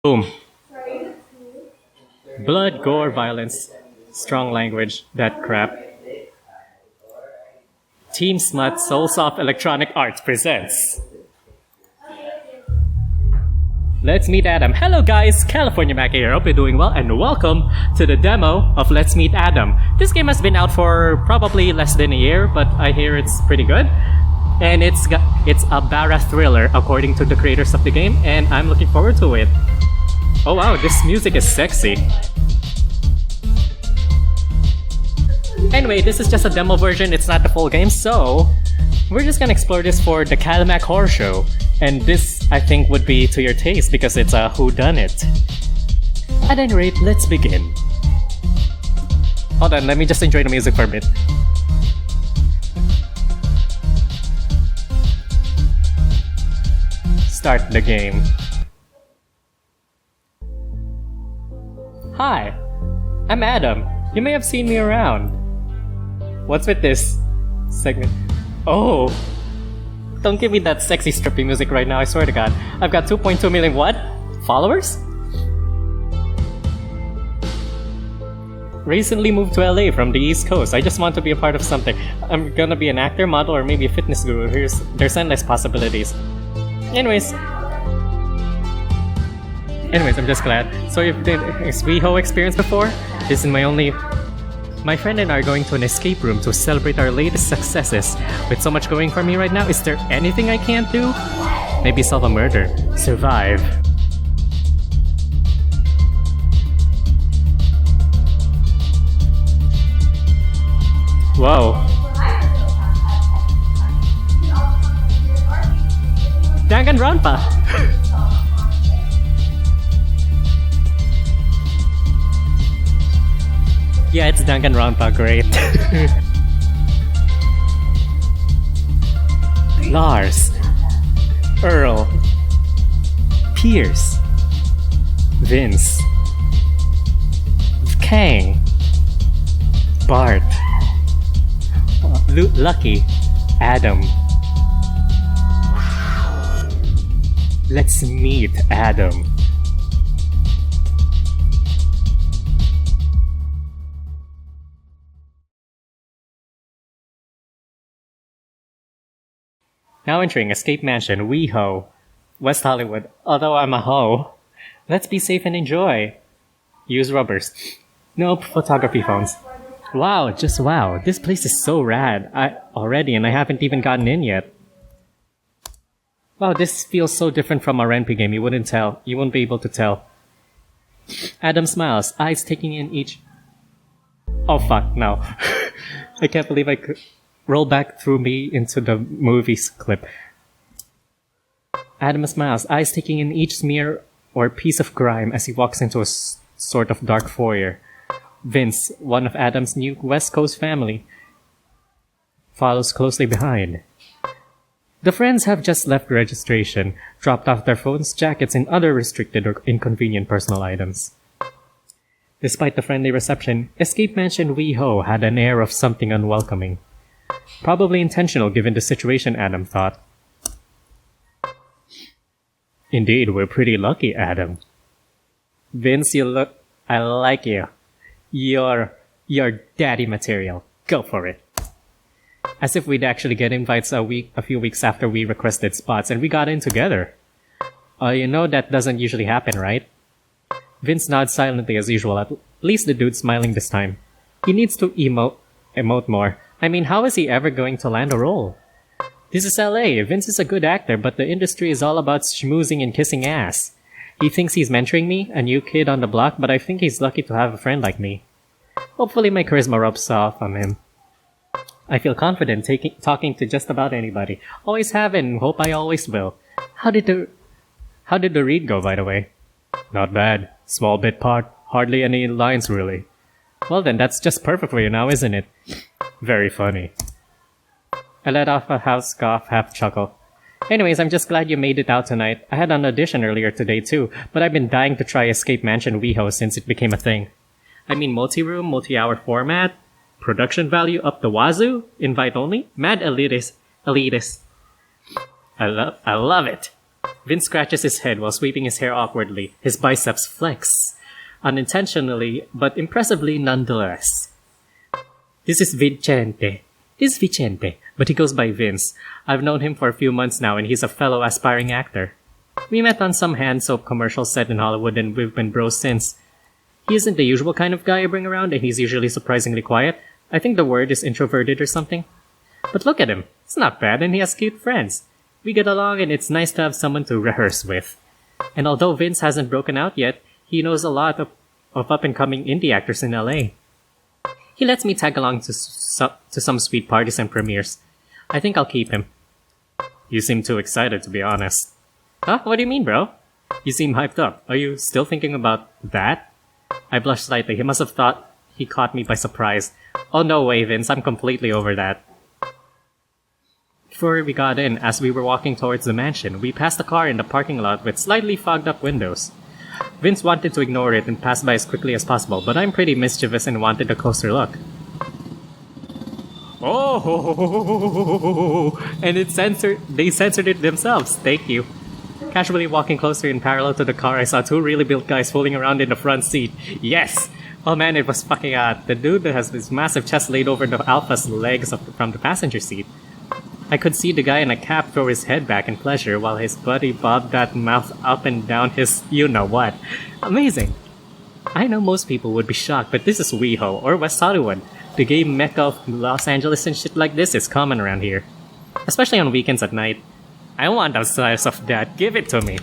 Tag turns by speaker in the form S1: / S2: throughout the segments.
S1: Boom. Blood, gore, violence, strong language, that crap. Team Smut Soulsoft Electronic Arts presents. Let's Meet Adam. Hello guys, TheCaliMack here. Hope you're doing well and welcome to the demo of Let's Meet Adam. This game has been out for probably less than a year, but I hear it's pretty good. And it's a Bara thriller according to the creators of the game, and I'm looking forward to it. Oh wow, this music is sexy. Anyway, this is just a demo version, it's not the full game, so we're just gonna explore this for the TheCaliMack Horror Show. And this, I think, would be to your taste because it's a whodunit. At any rate, let's begin. Hold on, let me just enjoy the music for a bit. Start the game. Hi, I'm Adam. You may have seen me around. What's with this segment? Oh, don't give me that sexy strippy music right now, I swear to god. I've got 2.2 million what? Followers? Recently moved to LA from the East Coast. I just want to be a part of something. I'm gonna be an actor, model, or maybe a fitness guru. There's endless possibilities. Anyways, I'm just glad. So you've did a WeHo experience before? This is my friend and I are going to an escape room to celebrate our latest successes. With so much going for me right now, is there anything I can't do? Maybe solve a murder. Survive. Whoa. Danganronpa! Yeah, it's Danganronpa, great. Lars, Earl, Pierce, Vince, Kang, Bart, Lucky, Adam. Let's meet Adam. Now entering Escape Mansion, WeHo, West Hollywood. Although I'm a hoe, let's be safe and enjoy. Use rubbers. Nope, photography phones. Wow, just wow. This place is so rad. Already, and I haven't even gotten in yet. Wow, this feels so different from our NP game. You wouldn't be able to tell. Adam smiles, eyes taking in each. Oh fuck, no. I can't believe I could roll back through me into the movie's clip. Adam smiles, eyes taking in each smear or piece of grime as he walks into a sort of dark foyer. Vince, one of Adam's new West Coast family, follows closely behind. The friends have just left registration, dropped off their phones, jackets, and other restricted or inconvenient personal items. Despite the friendly reception, Escape Mansion WeHo had an air of something unwelcoming. Probably intentional given the situation, Adam thought. Indeed, we're pretty lucky, Adam. Vince, I like you. You're daddy material. Go for it. As if we'd actually get invites a few weeks after we requested spots, and we got in together. You know that doesn't usually happen, right? Vince nods silently as usual, at least the dude's smiling this time. He needs to emote more. I mean, how is he ever going to land a role? This is LA. Vince is a good actor, but the industry is all about schmoozing and kissing ass. He thinks he's mentoring me, a new kid on the block, but I think he's lucky to have a friend like me. Hopefully my charisma rubs off on him. I feel confident talking to just about anybody. Always have and hope I always will. How did the read go, by the way? Not bad. Small bit part. Hardly any lines, really. Well then, that's just perfect for you now, isn't it? Very funny. I let off a half scoff, half chuckle. Anyways, I'm just glad you made it out tonight. I had an audition earlier today too, but I've been dying to try Escape Mansion WeHo since it became a thing. I mean, multi-room, multi-hour format, production value up the wazoo, invite only, mad elitist. I love it. Vince scratches his head while sweeping his hair awkwardly. His biceps flex. Unintentionally, but impressively nonetheless. This is Vicente. This is Vicente, but he goes by Vince. I've known him for a few months now, and he's a fellow aspiring actor. We met on some hand soap commercial set in Hollywood, and we've been bros since. He isn't the usual kind of guy I bring around, and he's usually surprisingly quiet. I think the word is introverted or something. But look at him. It's not bad, and he has cute friends. We get along, and it's nice to have someone to rehearse with. And although Vince hasn't broken out yet, he knows a lot of up-and-coming indie actors in LA. He lets me tag along to some sweet parties and premieres. I think I'll keep him. You seem too excited, to be honest. Huh? What do you mean, bro? You seem hyped up. Are you still thinking about that? I blushed slightly. He must have thought he caught me by surprise. Oh, no way, Vince. I'm completely over that. Before we got in, as we were walking towards the mansion, we passed a car in the parking lot with slightly fogged-up windows. Vince wanted to ignore it and pass by as quickly as possible, but I'm pretty mischievous and wanted a closer look. Oh, and they censored it themselves. Thank you. Casually walking closer in parallel to the car, I saw two really built guys fooling around in the front seat. Yes! Oh man, it was fucking hot. The dude that has his massive chest laid over the alpha's legs from the passenger seat. I could see the guy in a cap throw his head back in pleasure while his buddy bobbed that mouth up and down his you-know-what. Amazing! I know most people would be shocked, but this is WeHo, or West Hollywood. The gay mecca of Los Angeles and shit like this is common around here. Especially on weekends at night. I want a slice of that. Give it to me.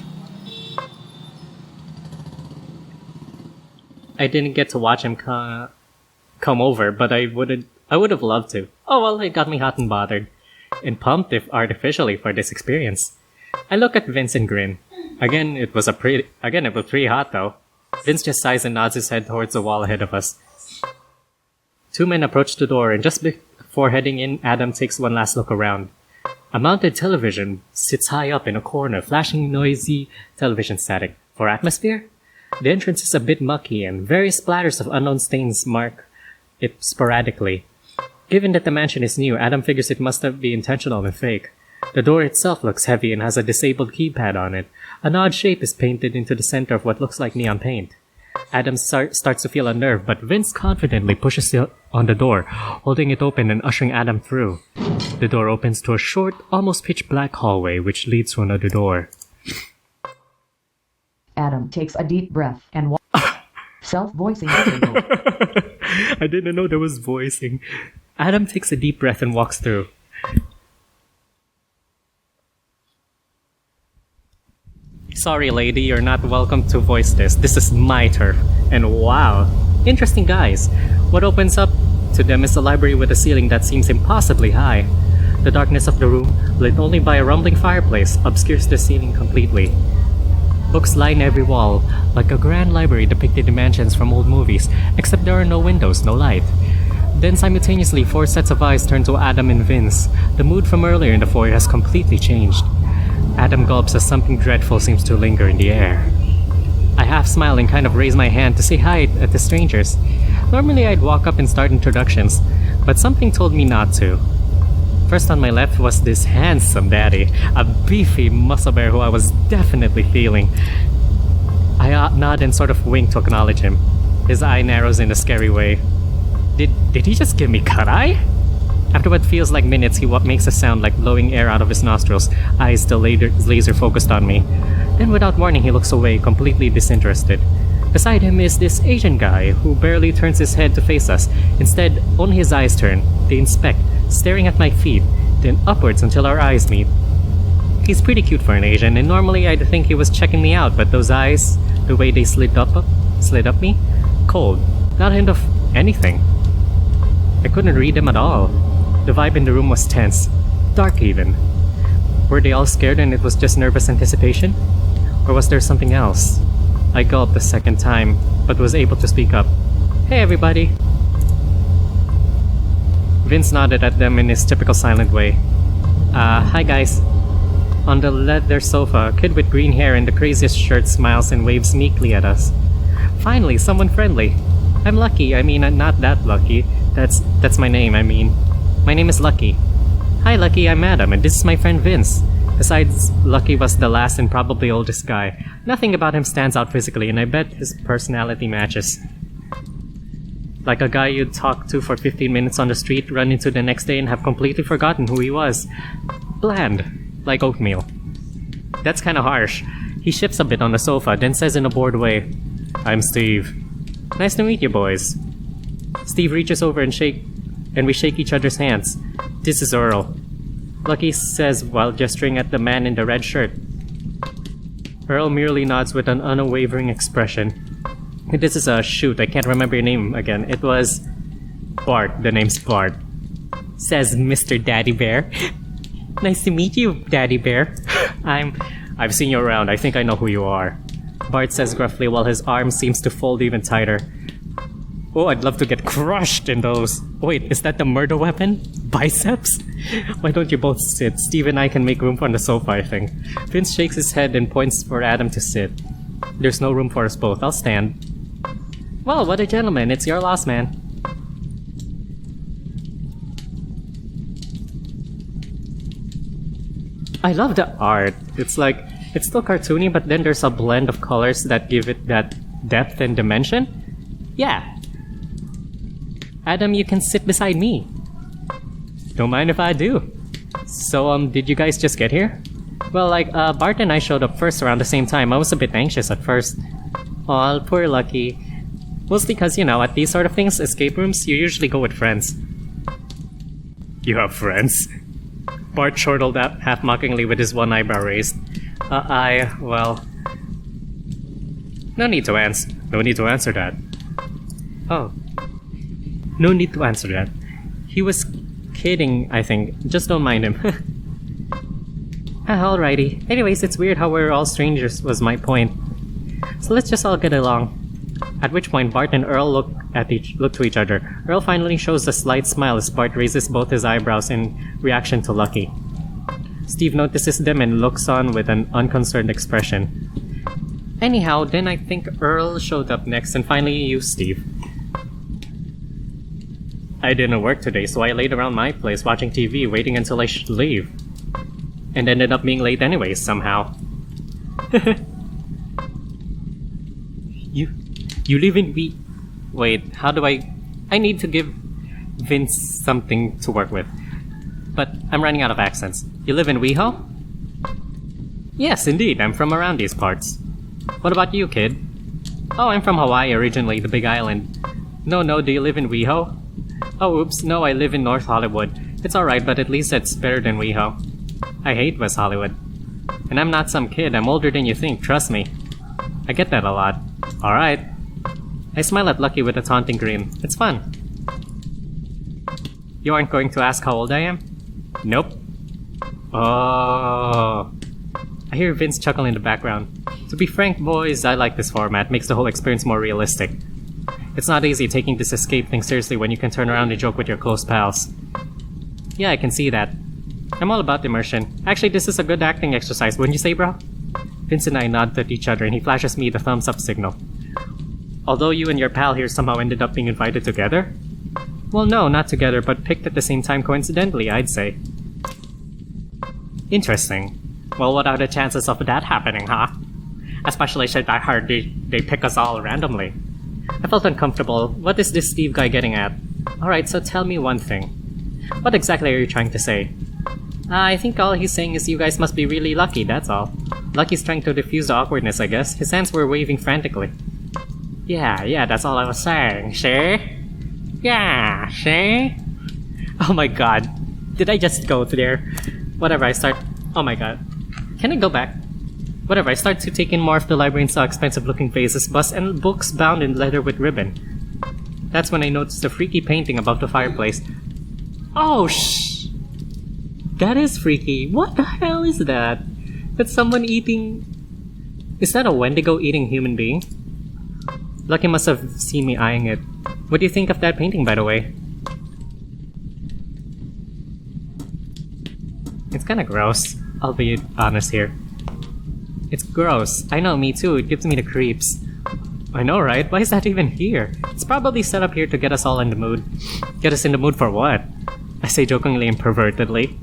S1: I didn't get to watch him come over, but I would have loved to. Oh well, it got me hot and bothered. And pumped if artificially for this experience. I look at Vince and grin. Again, it was pretty hot though. Vince just sighs and nods his head towards the wall ahead of us. Two men approach the door, and just before heading in, Adam takes one last look around. A mounted television sits high up in a corner, flashing noisy television static. For atmosphere? The entrance is a bit mucky, and various splatters of unknown stains mark it sporadically. Given that the mansion is new, Adam figures it must be intentional and fake. The door itself looks heavy and has a disabled keypad on it. An odd shape is painted into the center of what looks like neon paint. Adam starts to feel unnerved, but Vince confidently pushes on the door, holding it open and ushering Adam through. The door opens to a short, almost pitch-black hallway which leads to another door.
S2: Adam takes a deep breath and self-voicing.
S1: I didn't know there was voicing. Adam takes a deep breath and walks through. Sorry, lady, you're not welcome to voice this. This is my turf. And wow, interesting guys. What opens up to them is a library with a ceiling that seems impossibly high. The darkness of the room, lit only by a rumbling fireplace, obscures the ceiling completely. Books line every wall, like a grand library depicted in mansions from old movies, except there are no windows, no light. Then simultaneously, four sets of eyes turn to Adam and Vince. The mood from earlier in the foyer has completely changed. Adam gulps as something dreadful seems to linger in the air. I half smile and kind of raise my hand to say hi at the strangers. Normally I'd walk up and start introductions, but something told me not to. First on my left was this handsome daddy, a beefy muscle bear who I was definitely feeling. I nod and sort of wink to acknowledge him. His eye narrows in a scary way. Did he just give me cut eye? After what feels like minutes, he makes a sound like blowing air out of his nostrils, eyes still laser focused on me. Then without warning, he looks away, completely disinterested. Beside him is this Asian guy who barely turns his head to face us. Instead, only his eyes turn. They inspect, staring at my feet, then upwards until our eyes meet. He's pretty cute for an Asian, and normally I'd think he was checking me out, but those eyes, the way they slid up me, cold, not a hint of anything. I couldn't read them at all. The vibe in the room was tense, dark even. Were they all scared and it was just nervous anticipation? Or was there something else? I gulped a second time, but was able to speak up. Hey everybody! Vince nodded at them in his typical silent way. Hi guys. On the leather sofa, a kid with green hair and the craziest shirt smiles and waves meekly at us. Finally, someone friendly. I'm Lucky, not that lucky. That's my name, My name is Lucky. Hi Lucky, I'm Adam, and this is my friend Vince. Besides, Lucky was the last and probably oldest guy. Nothing about him stands out physically, and I bet his personality matches. Like a guy you'd talk to for 15 minutes on the street, run into the next day, and have completely forgotten who he was. Bland. Like oatmeal. That's kinda harsh. He shifts a bit on the sofa, then says in a bored way, "I'm Steve. Nice to meet you, boys." Steve reaches over and we shake each other's hands. "This is Earl." Lucky says while gesturing at the man in the red shirt. Earl merely nods with an unwavering expression. This is a shoot, I can't remember your name again. It was Bart. The name's Bart. Says Mr. Daddy Bear. "Nice to meet you, Daddy Bear. I've seen you around. I think I know who you are." Bart says gruffly while his arm seems to fold even tighter. "Oh, I'd love to get crushed in those." Wait, is that the murder weapon? Biceps? Why don't you both sit? Steve and I can make room on the sofa, I think. Vince shakes his head and points for Adam to sit. There's no room for us both. I'll stand. Well, what a gentleman. It's your loss, man. I love the art. It's still cartoony, but then there's a blend of colors that give it that depth and dimension. Yeah. Adam, you can sit beside me. Don't mind if I do. So, did you guys just get here? Well, Bart and I showed up first around the same time. I was a bit anxious at first. Aw, poor Lucky. Mostly because, at these sort of things, escape rooms, you usually go with friends. You have friends? Bart chortled out half mockingly with his one eyebrow raised. Well... No need to answer that. Oh. No need to answer that. He was kidding, I think. Just don't mind him. Alrighty. Anyways, it's weird how we're all strangers was my point. So let's just all get along. At which point Bart and Earl look to each other. Earl finally shows a slight smile as Bart raises both his eyebrows in reaction to Lucky. Steve notices them and looks on with an unconcerned expression. Anyhow, then I think Earl showed up next and finally you, Steve. I didn't work today, so I laid around my place watching TV, waiting until I should leave. And ended up being late anyways, somehow. You live in Wait, how do I need to give Vince something to work with. But I'm running out of accents. You live in WeHo? Yes, indeed, I'm from around these parts. What about you, kid? Oh, I'm from Hawaii originally, the Big Island. No, do you live in WeHo? Oh, oops, no, I live in North Hollywood. It's alright, but at least it's better than WeHo. I hate West Hollywood. And I'm not some kid, I'm older than you think, trust me. I get that a lot. Alright. I smile at Lucky with a taunting grin. It's fun. You aren't going to ask how old I am? Nope. Oh. I hear Vince chuckle in the background. To be frank, boys, I like this format. Makes the whole experience more realistic. It's not easy taking this escape thing seriously when you can turn around and joke with your close pals. Yeah, I can see that. I'm all about immersion. Actually, this is a good acting exercise, wouldn't you say, bro? Vince and I nod at each other and he flashes me the thumbs up signal. Although you and your pal here somehow ended up being invited together? Well, no, not together, but picked at the same time coincidentally, I'd say. Interesting. Well, what are the chances of that happening, huh? Especially since I heard they pick us all randomly. I felt uncomfortable. What is this Steve guy getting at? Alright, so tell me one thing. What exactly are you trying to say? I think all he's saying is you guys must be really lucky, that's all. Lucky's trying to diffuse the awkwardness, I guess. His hands were waving frantically. Yeah, that's all I was saying, see? Yeah, see? Oh my god. Did I just go there? Whatever, I start... Oh my god. Can I go back? Whatever, I start to take in more of the library and saw expensive-looking vases, busts, and books bound in leather with ribbon. That's when I noticed a freaky painting above the fireplace. Oh, that is freaky. What the hell is that? That's someone eating... Is that a Wendigo eating human being? Lucky must have seen me eyeing it. What do you think of that painting, by the way? It's kinda gross. I'll be honest here. It's gross. I know, me too. It gives me the creeps. I know, right? Why is that even here? It's probably set up here to get us all in the mood. Get us in the mood for what? I say jokingly and pervertedly.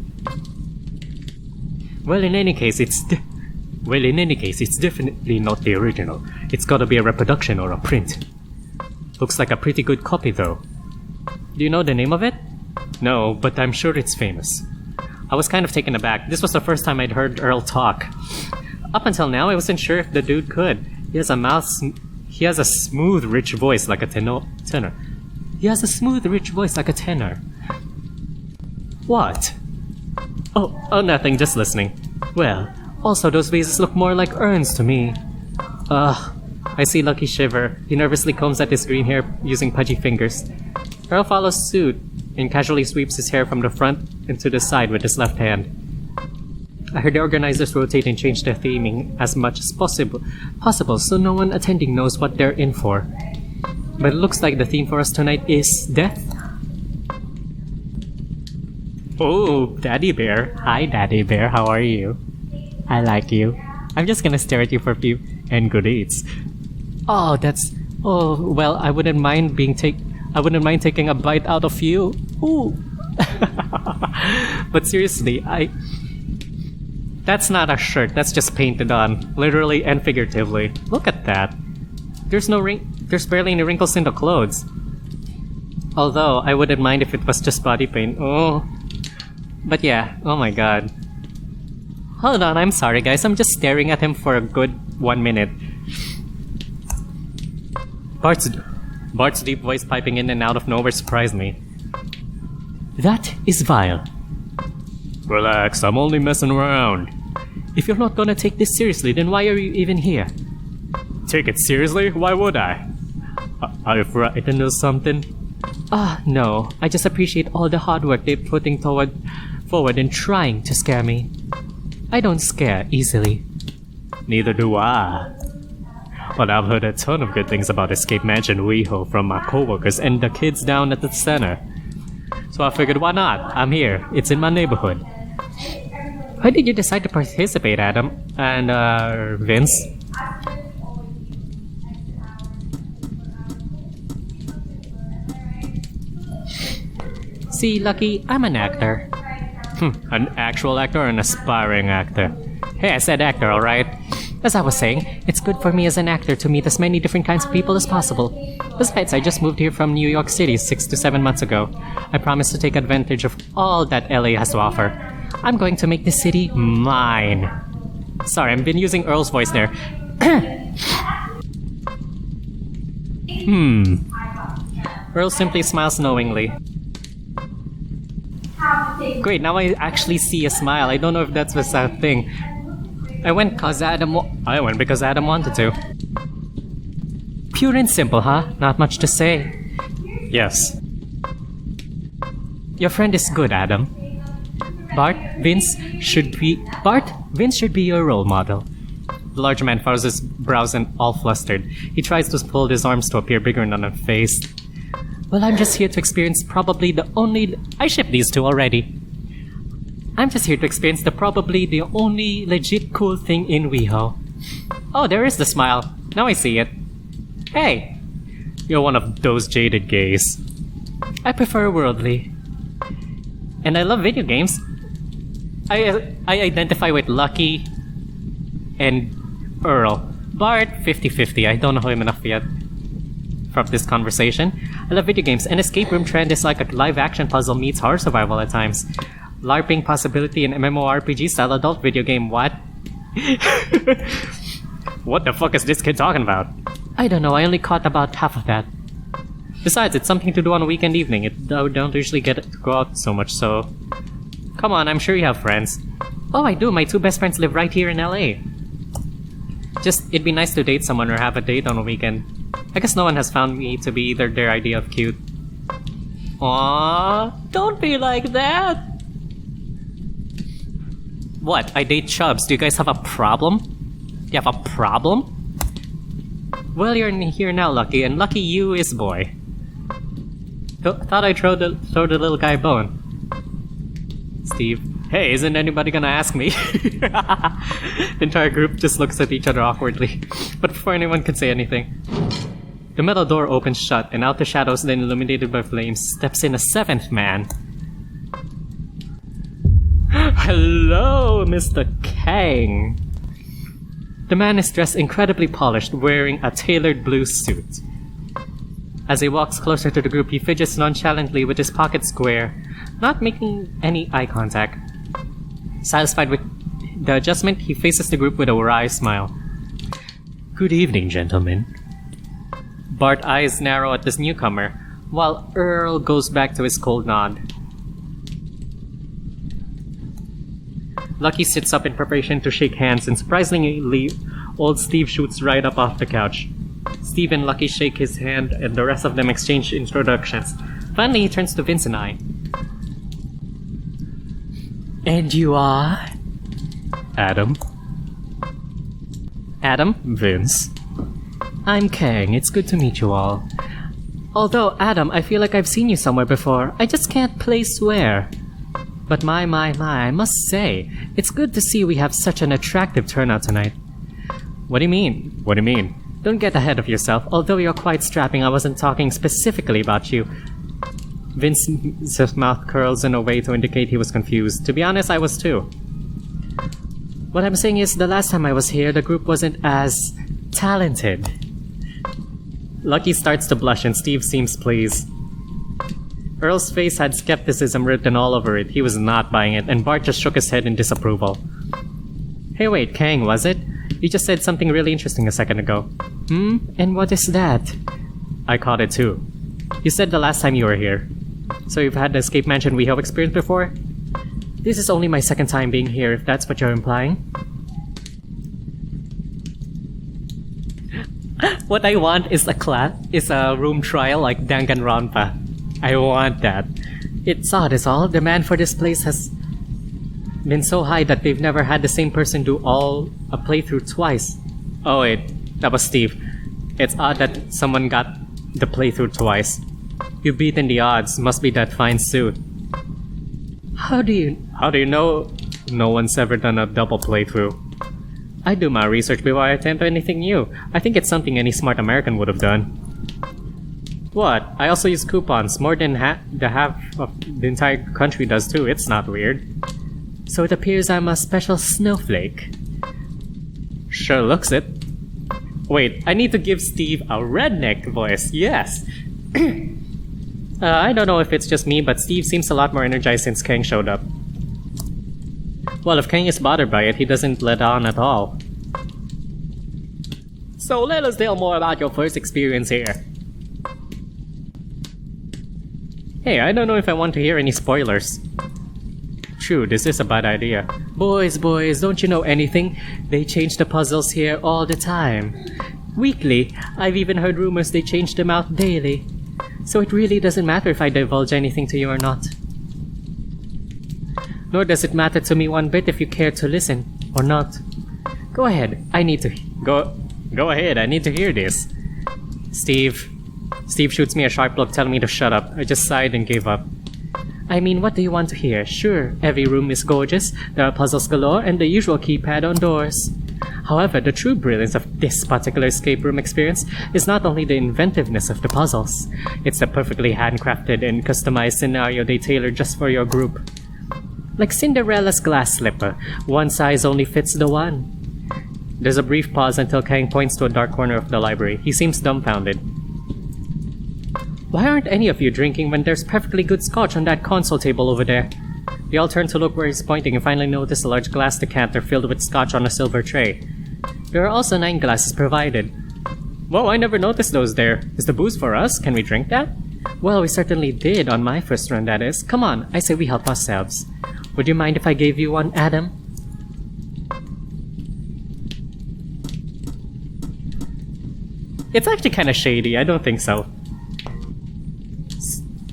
S1: Well, in any case, it's definitely not the original. It's gotta be a reproduction or a print. Looks like a pretty good copy, though. Do you know the name of it? No, but I'm sure it's famous. I was kind of taken aback. This was the first time I'd heard Earl talk. Up until now, I wasn't sure if the dude could. He has a smooth, rich voice like a tenor. He has a smooth, rich voice like a tenor. What? Oh, nothing, just listening. Well, also those vases look more like urns to me. I see Lucky shiver. He nervously combs at his green hair using pudgy fingers. Earl follows suit and casually sweeps his hair from the front and to the side with his left hand. I heard the organizers rotate and change the theming as much as possible so no one attending knows what they're in for. But it looks like the theme for us tonight is death. Oh, Daddy Bear. Hi, Daddy Bear. How are you? I like you. I'm just gonna stare at you for a few and good eats. Oh, well, I wouldn't mind taking a bite out of you. Ooh. But seriously, that's not a shirt, that's just painted on, literally and figuratively. Look at that. There's barely any wrinkles in the clothes. Although, I wouldn't mind if it was just body paint. Oh. But yeah, oh my god. Hold on, I'm sorry guys, I'm just staring at him for a good 1 minute. Bart's deep voice piping in and out of nowhere surprised me. That is vile. Relax, I'm only messing around. If you're not gonna take this seriously, then why are you even here? Take it seriously? Why would I? Are frightened or something? No. I just appreciate all the hard work they're putting forward in trying to scare me. I don't scare easily. Neither do I. But I've heard a ton of good things about Escape Mansion WeHo from my coworkers and the kids down at the center. So I figured, why not? I'm here. It's in my neighborhood. Why did you decide to participate, Adam? And, Vince? See, Lucky, I'm an actor. An actual actor or an aspiring actor? Hey, I said actor, alright? As I was saying, it's good for me as an actor to meet as many different kinds of people as possible. Besides, I just moved here from New York City 6 to 7 months ago. I promise to take advantage of all that LA has to offer. I'm going to make this city mine. Sorry, I've been using Earl's voice there. Earl simply smiles knowingly. Great, now I actually see a smile. I don't know if that's a thing. I went because Adam wanted to. Pure and simple, huh? Not much to say. Yes. Your friend is good, Adam. Vince should be your role model. The larger man furrows his brows and all flustered. He tries to pull his arms to appear bigger and unfazed. Well, I'm just here to experience I shipped these two already. I'm just here to experience probably the only legit cool thing in WeHo. Oh, there is the smile. Now I see it. Hey! You're one of those jaded gays. I prefer worldly. And I love video games. I identify with Lucky and Earl. Bart, 50-50. I don't know him enough yet from this conversation. I love video games, and escape room trend is like a live-action puzzle meets horror survival at times. LARPing possibility in MMORPG style adult video game, what? What the fuck is this kid talking about? I don't know, I only caught about half of that. Besides, it's something to do on a weekend evening. I don't usually get to go out so much, so... Come on, I'm sure you have friends. Oh, I do, my two best friends live right here in LA. It'd be nice to date someone or have a date on a weekend. I guess no one has found me to be their idea of cute. Aww, don't be like that! What? I date chubs. Do you guys have a problem? You have a problem? Well, you're here now, Lucky, and lucky you is boy. Thought I'd throw the little guy a bone. Steve. Hey, isn't anybody gonna ask me? The entire group just looks at each other awkwardly. But before anyone can say anything, the metal door opens shut, and out the shadows then illuminated by flames steps in a seventh man. Hello, Mr. Kang. The man is dressed incredibly polished, wearing a tailored blue suit. As he walks closer to the group, he fidgets nonchalantly with his pocket square, not making any eye contact. Satisfied with the adjustment, he faces the group with a wry smile. Good evening, gentlemen. Bart's eyes narrow at this newcomer, while Earl goes back to his cold nod. Lucky sits up in preparation to shake hands, and surprisingly, old Steve shoots right up off the couch. Steve and Lucky shake his hand, and the rest of them exchange introductions. Finally, he turns to Vince and I. And you are? Adam. Adam? Vince. I'm Kang. It's good to meet you all. Although, Adam, I feel like I've seen you somewhere before. I just can't place where. But my, I must say, it's good to see we have such an attractive turnout tonight. What do you mean? What do you mean? Don't get ahead of yourself. Although you're quite strapping, I wasn't talking specifically about you. Vince's mouth curls in a way to indicate he was confused. To be honest, I was too. What I'm saying is, the last time I was here, the group wasn't as talented. Lucky starts to blush and Steve seems pleased. Earl's face had skepticism written all over it. He was not buying it, and Bart just shook his head in disapproval. Hey wait, Kang, was it? You just said something really interesting a second ago. And what is that? I caught it too. You said the last time you were here. So you've had the Escape Mansion WeHo experience before? This is only my second time being here, if that's what you're implying. What I want is a room trial like Danganronpa. I want that. It's odd is all. Demand for this place has been so high that they've never had the same person do a playthrough twice. Oh wait, that was Steve. It's odd that someone got the playthrough twice. You've beaten the odds. Must be that fine suit. How do you know no one's ever done a double playthrough? I do my research before I attempt anything new. I think it's something any smart American would have done. What? I also use coupons. More than half of the entire country does too. It's not weird. So it appears I'm a special snowflake. Sure looks it. Wait, I need to give Steve a redneck voice. Yes! I don't know if it's just me, but Steve seems a lot more energized since Kang showed up. Well, if Kang is bothered by it, he doesn't let on at all. So let us tell more about your first experience here. Hey, I don't know if I want to hear any spoilers. True, this is a bad idea. Boys, don't you know anything? They change the puzzles here all the time. Weekly. I've even heard rumors they change them out daily. So it really doesn't matter if I divulge anything to you or not. Nor does it matter to me one bit if you care to listen or not. Go ahead, I need to... Go ahead, I need to hear this. Steve shoots me a sharp look telling me to shut up. I just sighed and gave up. I mean, what do you want to hear? Sure, every room is gorgeous, there are puzzles galore, and the usual keypad on doors. However, the true brilliance of this particular escape room experience is not only the inventiveness of the puzzles, it's the perfectly handcrafted and customized scenario they tailored just for your group. Like Cinderella's glass slipper, one size only fits the one. There's a brief pause until Kang points to a dark corner of the library. He seems dumbfounded. Why aren't any of you drinking when there's perfectly good scotch on that console table over there? They all turn to look where he's pointing and finally notice a large glass decanter filled with scotch on a silver tray. There are also 9 glasses provided. Whoa, I never noticed those there. Is the booze for us? Can we drink that? Well, we certainly did on my first run, that is. Come on, I say we help ourselves. Would you mind if I gave you one, Adam? It's actually kinda shady, I don't think so.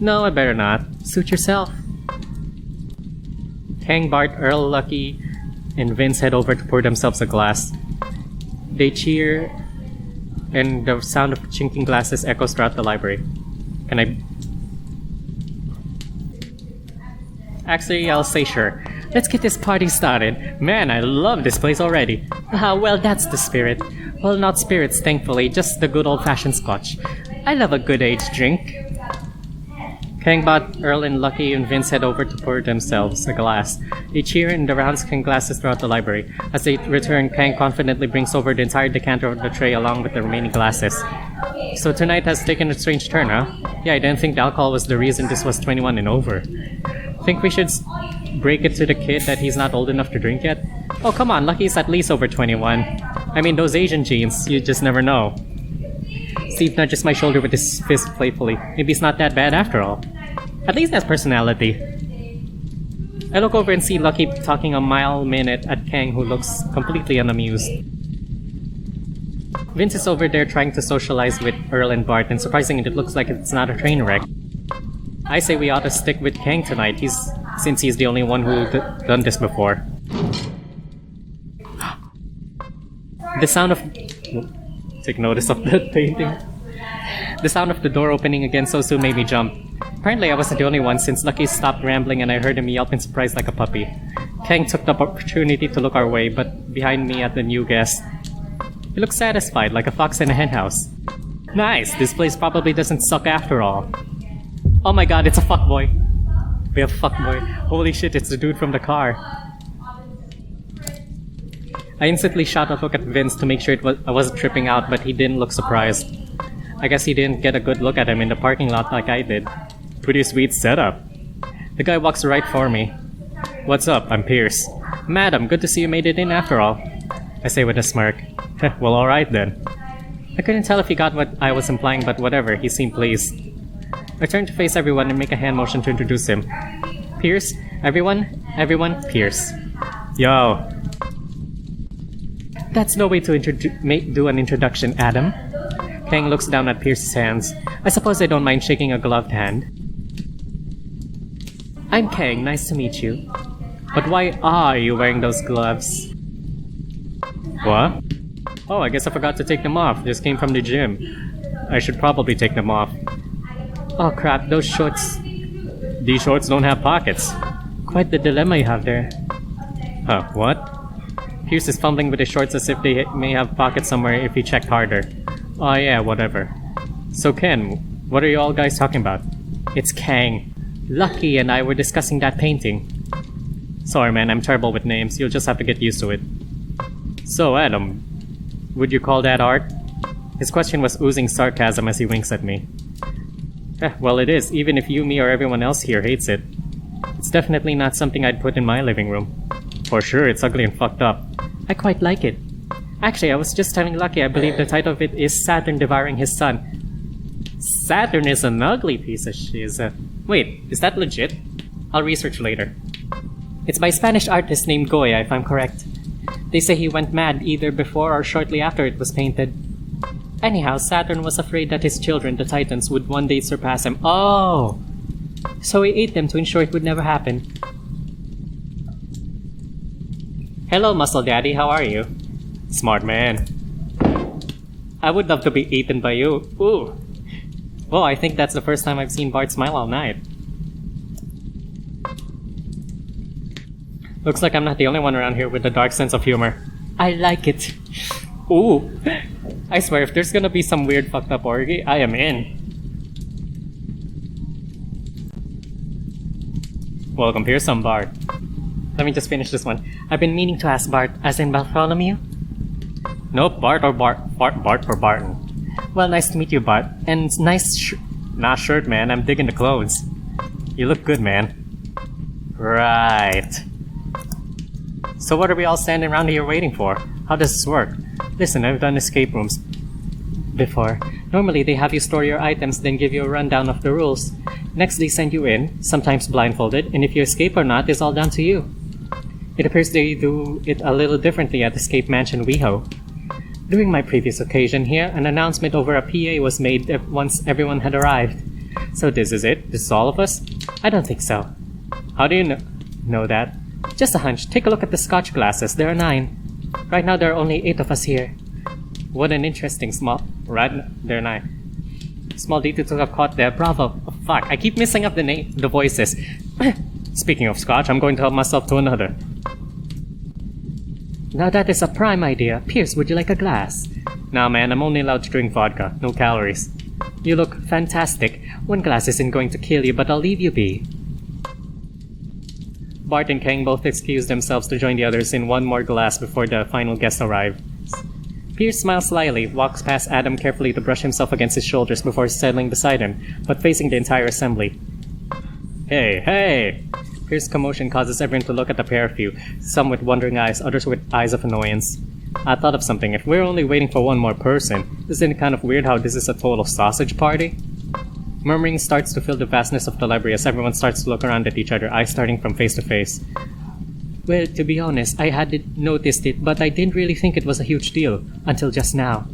S1: No, I better not. Suit yourself. Kang, Bart, Earl, Lucky, and Vince head over to pour themselves a glass. They cheer, and the sound of chinking glasses echoes throughout the library. Can I... Actually, I'll say sure. Let's get this party started. Man, I love this place already. Well, that's the spirit. Well, not spirits, thankfully, just the good old-fashioned scotch. I love a good aged drink. Kang bought Earl and Lucky and Vince head over to pour themselves a glass. They cheer and the rounds clean glasses throughout the library. As they return, Kang confidently brings over the entire decanter of the tray along with the remaining glasses. So tonight has taken a strange turn, huh? Yeah, I didn't think the alcohol was the reason this was 21 and over. Think we should break it to the kid that he's not old enough to drink yet? Oh, come on, Lucky's at least over 21. I mean, those Asian genes, you just never know. Steve nudges my shoulder with his fist playfully. Maybe it's not that bad after all. At least has personality. I look over and see Lucky talking a mile a minute at Kang, who looks completely unamused. Vince is over there trying to socialize with Earl and Bart, and surprisingly it looks like it's not a train wreck. I say we ought to stick with Kang tonight, since he's the only one who done this before. The sound of... Take notice of that painting. The sound of the door opening again so soon made me jump. Apparently I wasn't the only one, since Lucky stopped rambling and I heard him yelp in surprise like a puppy. Kang took the opportunity to look our way, but behind me at the new guest. He looked satisfied, like a fox in a henhouse. Nice, this place probably doesn't suck after all. Oh my god, it's a fuckboy. We have a fuckboy. Holy shit, it's the dude from the car. I instantly shot a look at Vince to make sure I wasn't tripping out, but he didn't look surprised. I guess he didn't get a good look at him in the parking lot like I did. Pretty sweet setup. The guy walks right for me. What's up? I'm Pierce. Madam, good to see you made it in after all. I say with a smirk. Well, alright then. I couldn't tell if he got what I was implying, but whatever, he seemed pleased. I turn to face everyone and make a hand motion to introduce him. Pierce? Everyone, Pierce. Yo. That's no way to do an introduction, Adam. Kang looks down at Pierce's hands. I suppose I don't mind shaking a gloved hand. I'm Kang, nice to meet you. But why are you wearing those gloves? What? Oh, I guess I forgot to take them off. Just came from the gym. I should probably take them off. Oh crap, those shorts... These shorts don't have pockets. Quite the dilemma you have there. Huh, what? Pierce is fumbling with his shorts as if they may have pockets somewhere if he checked harder. Oh yeah, whatever. So Ken, what are you all guys talking about? It's Kang. Lucky and I were discussing that painting. Sorry man, I'm terrible with names. You'll just have to get used to it. So Adam, would you call that art? His question was oozing sarcasm as he winks at me. Well it is, even if you, me, or everyone else here hates it. It's definitely not something I'd put in my living room. For sure, it's ugly and fucked up. I quite like it. Actually, I was just telling Lucky I believe the title of it is Saturn Devouring His Son. Saturn is an ugly piece of shiz. Wait, is that legit? I'll research later. It's by a Spanish artist named Goya, if I'm correct. They say he went mad either before or shortly after it was painted. Anyhow, Saturn was afraid that his children, the Titans, would one day surpass him. Oh! So he ate them to ensure it would never happen. Hello, Muscle Daddy, how are you? Smart man. I would love to be eaten by you. Ooh. Well, I think that's the first time I've seen Bart smile all night. Looks like I'm not the only one around here with a dark sense of humor. I like it. Ooh. I swear, if there's gonna be some weird fucked up orgy, I am in. Welcome, here's some Bart. Let me just finish this one. I've been meaning to ask Bart, as in Bartholomew? Nope, Bart or Bart or Barton. Well, nice to meet you, Bart. And nice Nah, shirt, man. I'm digging the clothes. You look good, man. Right. So what are we all standing around here waiting for? How does this work? Listen, I've done escape rooms before. Normally they have you store your items, then give you a rundown of the rules. Next they send you in, sometimes blindfolded, and if you escape or not is all down to you. It appears they do it a little differently at Escape Mansion WeHo. During my previous occasion here, an announcement over a PA was made once everyone had arrived. So this is it? This is all of us? I don't think so. How do you know that? Just a hunch. Take a look at the scotch glasses. There are 9. Right now there are only 8 of us here. What an interesting small... Right, there are 9. Small detail to have caught there. Bravo. Oh, fuck, I keep messing up the voices. Speaking of scotch, I'm going to help myself to another. Now that is a prime idea. Pierce, would you like a glass? Nah man, I'm only allowed to drink vodka. No calories. You look fantastic. One glass isn't going to kill you, but I'll leave you be. Bart and Kang both excuse themselves to join the others in one more glass before the final guest arrives. Pierce smiles slyly, walks past Adam carefully to brush himself against his shoulders before settling beside him, but facing the entire assembly. Hey, hey! Pierce's commotion causes everyone to look at the pair of you, some with wondering eyes, others with eyes of annoyance. I thought of something. If we're only waiting for one more person, isn't it kind of weird how this is a total sausage party? Murmuring starts to fill the vastness of the library as everyone starts to look around at each other, eyes starting from face to face. Well, to be honest, I hadn't noticed it, but I didn't really think it was a huge deal, until just now.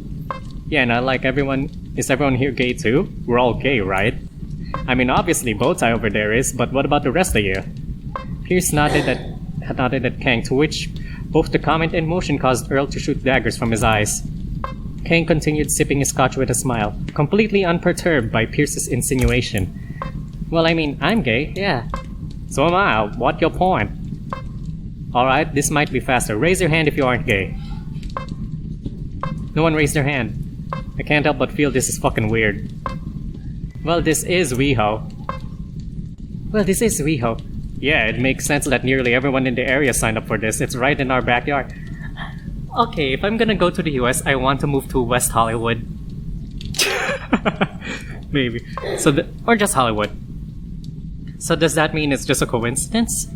S1: Yeah, and I like everyone... Is everyone here gay too? We're all gay, right? I mean, obviously Bowtie over there is, but what about the rest of you? Pierce nodded at Kang, to which both the comment and motion caused Earl to shoot daggers from his eyes. Kang continued sipping his scotch with a smile, completely unperturbed by Pierce's insinuation. Well, I mean, I'm gay, yeah. So am I. What's your point? Alright, this might be faster. Raise your hand if you aren't gay. No one raised their hand. I can't help but feel this is fucking weird. Well, this is WeHo. Yeah, it makes sense that nearly everyone in the area signed up for this. It's right in our backyard. Okay, if I'm gonna go to the US, I want to move to West Hollywood. Maybe. Or just Hollywood. So does that mean it's just a coincidence?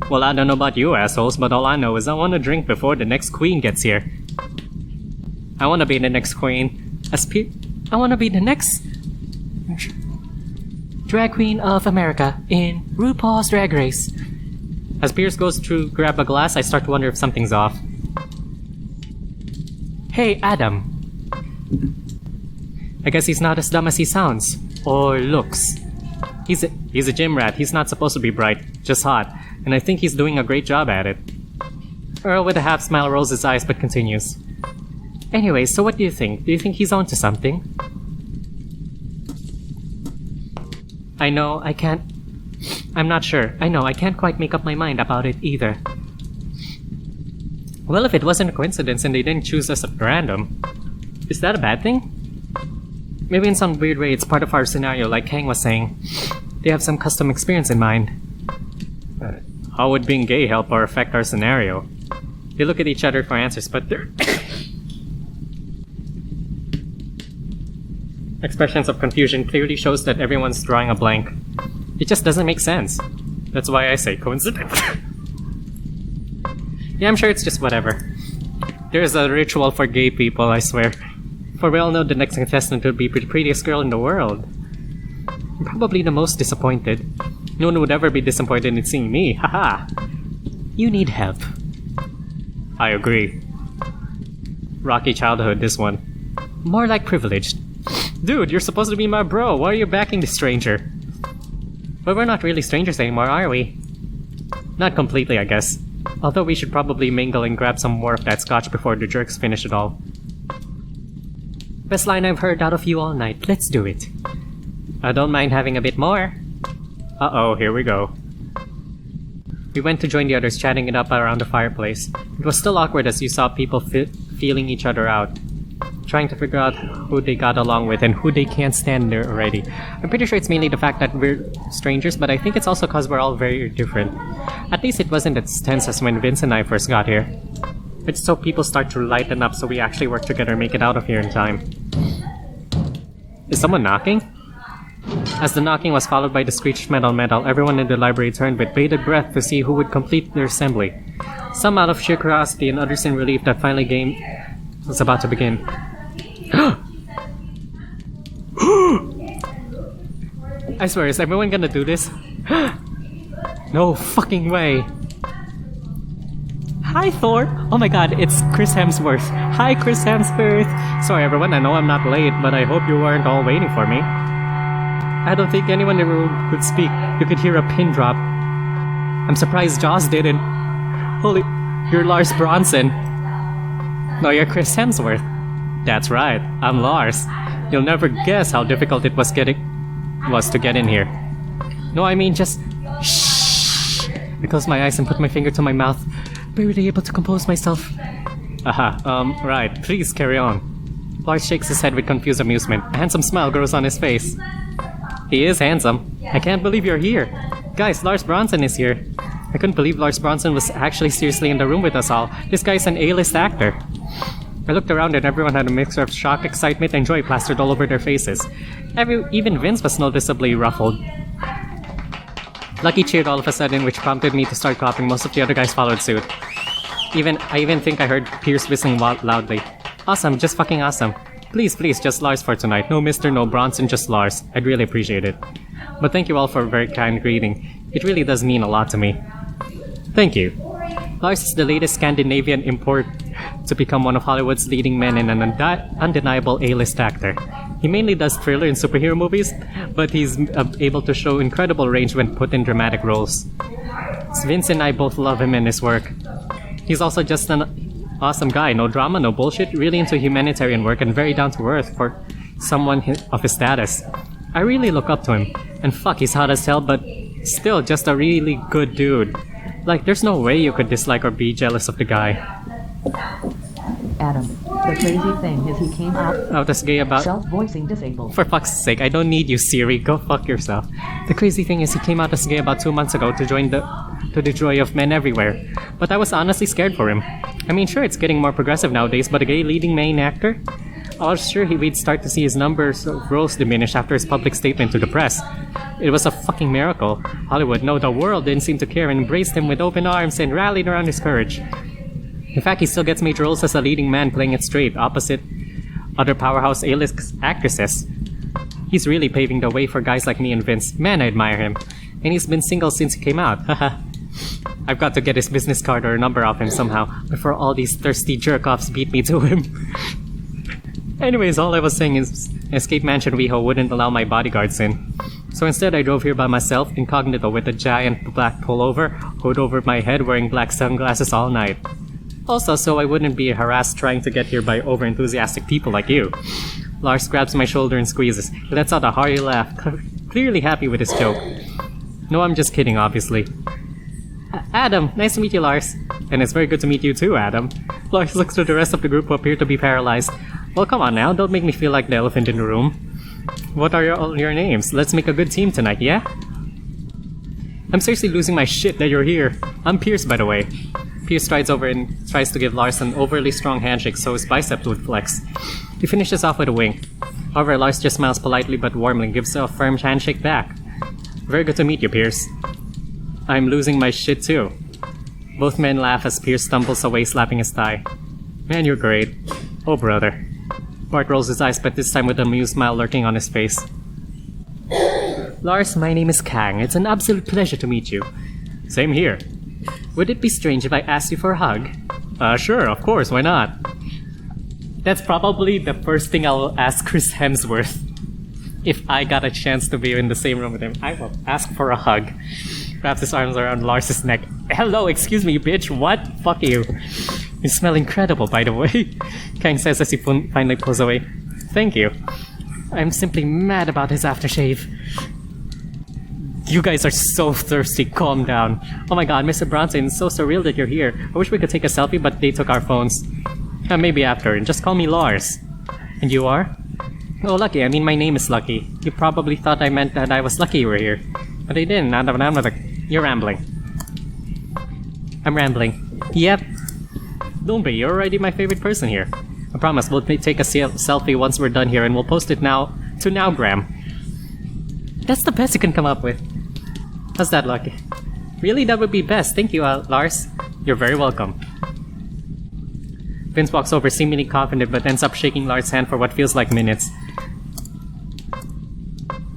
S1: Well, I don't know about you assholes, but all I know is I want to drink before the next queen gets here. I want to be the next queen. I want to be the next... Drag Queen of America in RuPaul's Drag Race. As Pierce goes to grab a glass, I start to wonder if something's off. Hey, Adam. I guess he's not as dumb as he sounds. Or looks. He's a gym rat. He's not supposed to be bright, just hot. And I think he's doing a great job at it. Earl with a half smile rolls his eyes but continues. Anyway, so what do you think? Do you think he's onto something? I'm not sure. I can't quite make up my mind about it either. Well, if it wasn't a coincidence and they didn't choose us at random, is that a bad thing? Maybe in some weird way it's part of our scenario, like Kang was saying. They have some custom experience in mind. How would being gay help or affect our scenario? They look at each other for answers, but their expressions of confusion clearly shows that everyone's drawing a blank. It just doesn't make sense. That's why I say coincidence. Yeah, I'm sure it's just whatever. There's a ritual for gay people, I swear. For we all know the next contestant would be the prettiest girl in the world. I'm probably the most disappointed. No one would ever be disappointed in seeing me, haha! You need help. I agree. Rocky childhood, this one. More like privileged. Dude, you're supposed to be my bro, why are you backing this stranger? But we're not really strangers anymore, are we? Not completely, I guess. Although we should probably mingle and grab some more of that scotch before the jerks finish it all. Best line I've heard out of you all night, let's do it. I don't mind having a bit more. Uh-oh, here we go. We went to join the others, chatting it up around the fireplace. It was still awkward as you saw people feeling each other out, trying to figure out who they got along with and who they can't stand there already. I'm pretty sure it's mainly the fact that we're strangers, but I think it's also because we're all very different. At least it wasn't as tense as when Vince and I first got here. It's so people start to lighten up so we actually work together and make it out of here in time. Is someone knocking? As the knocking was followed by the screeched metal, everyone in the library turned with bated breath to see who would complete their assembly. Some out of sheer curiosity and others in relief that finally game was about to begin. I swear, is everyone gonna do this? No fucking way. Hi Thor! Oh my god, it's Chris Hemsworth. Hi Chris Hemsworth! Sorry everyone, I know I'm not late, but I hope you weren't all waiting for me. I don't think anyone in the room could speak. You could hear a pin drop. I'm surprised Joss didn't. Holy... You're Lars Bronson. No, you're Chris Hemsworth. That's right, I'm Lars. You'll never guess how difficult it was to get in here. No, I mean just... Shh! I closed my eyes and put my finger to my mouth, barely able to compose myself. Aha, right, please carry on. Lars shakes his head with confused amusement. A handsome smile grows on his face. He is handsome. I can't believe you're here. Guys, Lars Bronson is here. I couldn't believe Lars Bronson was actually seriously in the room with us all. This guy's an A-list actor. I looked around and everyone had a mixture of shock, excitement, and joy plastered all over their faces. Even Vince was noticeably ruffled. Lucky cheered all of a sudden, which prompted me to start coughing. Most of the other guys followed suit. I even think I heard Pierce whistling loudly. Awesome, just fucking awesome. Please, just Lars for tonight. No Mr. No Bronson, just Lars. I'd really appreciate it. But thank you all for a very kind greeting. It really does mean a lot to me. Thank you. Lars is the latest Scandinavian import to become one of Hollywood's leading men and an undeniable A-list actor. He mainly does thriller and superhero movies, but he's able to show incredible range when put in dramatic roles. Vince and I both love him and his work. He's also just an awesome guy, no drama, no bullshit, really into humanitarian work and very down to earth for someone of his status. I really look up to him, and fuck, he's hot as hell, but still just a really good dude. Like, there's no way you could dislike or be jealous of the guy.
S2: Adam, the crazy thing is he came out
S1: as gay about...
S2: self-voicing disabled.
S1: For fuck's sake, I don't need you, Siri. Go fuck yourself. The crazy thing is he came out as gay about 2 months ago to the joy of men everywhere. But I was honestly scared for him. I mean, sure, it's getting more progressive nowadays, but a gay leading main actor? I was sure we'd start to see his numbers of roles diminish after his public statement to the press. It was a fucking miracle. Hollywood, no, the world didn't seem to care and embraced him with open arms and rallied around his courage. In fact, he still gets major roles as a leading man playing it straight, opposite other powerhouse A-list actresses. He's really paving the way for guys like me and Vince. Man, I admire him. And he's been single since he came out. Haha. I've got to get his business card or a number off him somehow, before all these thirsty jerk-offs beat me to him. Anyways, all I was saying is Escape Mansion WeHo wouldn't allow my bodyguards in. So instead I drove here by myself, incognito with a giant black pullover, hood over my head, wearing black sunglasses all night. Also, so I wouldn't be harassed trying to get here by over-enthusiastic people like you. Lars grabs my shoulder and squeezes. He lets out a hearty laugh, clearly happy with his joke. No, I'm just kidding, obviously. Adam, nice to meet you, Lars. And it's very good to meet you too, Adam. Lars looks to the rest of the group who appear to be paralyzed. Well, come on now, don't make me feel like the elephant in the room. What are all your names? Let's make a good team tonight, yeah? I'm seriously losing my shit that you're here. I'm Pierce, by the way. Pierce strides over and tries to give Lars an overly strong handshake so his biceps would flex. He finishes off with a wink. However, Lars just smiles politely but warmly and gives a firm handshake back. Very good to meet you, Pierce. I'm losing my shit too. Both men laugh as Pierce stumbles away, slapping his thigh. Man, you're great. Oh, brother. Bart rolls his eyes, but this time with an amused smile lurking on his face. Lars, my name is Kang. It's an absolute pleasure to meet you. Same here. Would it be strange if I asked you for a hug? Sure, of course, why not? That's probably the first thing I'll ask Chris Hemsworth. If I got a chance to be in the same room with him, I will ask for a hug. Wraps his arms around Lars's neck. Hello, excuse me, bitch, what? Fuck you. You smell incredible, by the way. Kang says as he finally pulls away. Thank you. I'm simply mad about his aftershave. You guys are so thirsty, calm down. Oh my god, Mr. Bronson, it's so surreal that you're here. I wish we could take a selfie, but they took our phones. Maybe after, and just call me Lars. And you are? Oh, Lucky, I mean my name is Lucky. You probably thought I meant that I was lucky you were here. But I didn't, you're rambling. I'm rambling. Yep. Don't be, you're already my favorite person here. I promise we'll take a selfie once we're done here and we'll post it now to Nowgram. That's the best you can come up with. How's that, Lucky? Really, that would be best. Thank you, Lars. You're very welcome. Vince walks over seemingly confident but ends up shaking Lars' hand for what feels like minutes.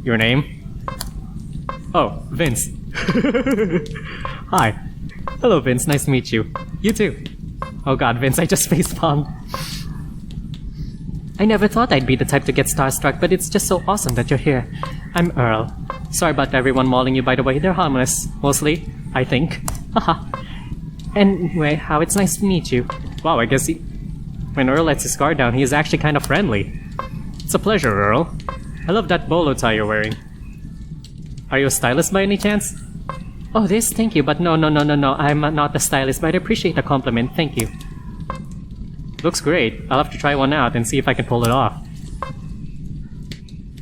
S1: Your name? Oh, Vince. Hi. Hello, Vince. Nice to meet you. You too. Oh god, Vince, I just facepalmed. I never thought I'd be the type to get starstruck, but it's just so awesome that you're here. I'm Earl. Sorry about everyone mauling you, by the way. They're harmless. Mostly, I think. Haha. Anyway, how it's nice to meet you. Wow, I guess when Earl lets his guard down, he is actually kind of friendly. It's a pleasure, Earl. I love that bolo tie you're wearing. Are you a stylist by any chance? Oh, this? Thank you, but no. I'm not a stylist, but I appreciate the compliment. Thank you. Looks great. I'll have to try one out and see if I can pull it off.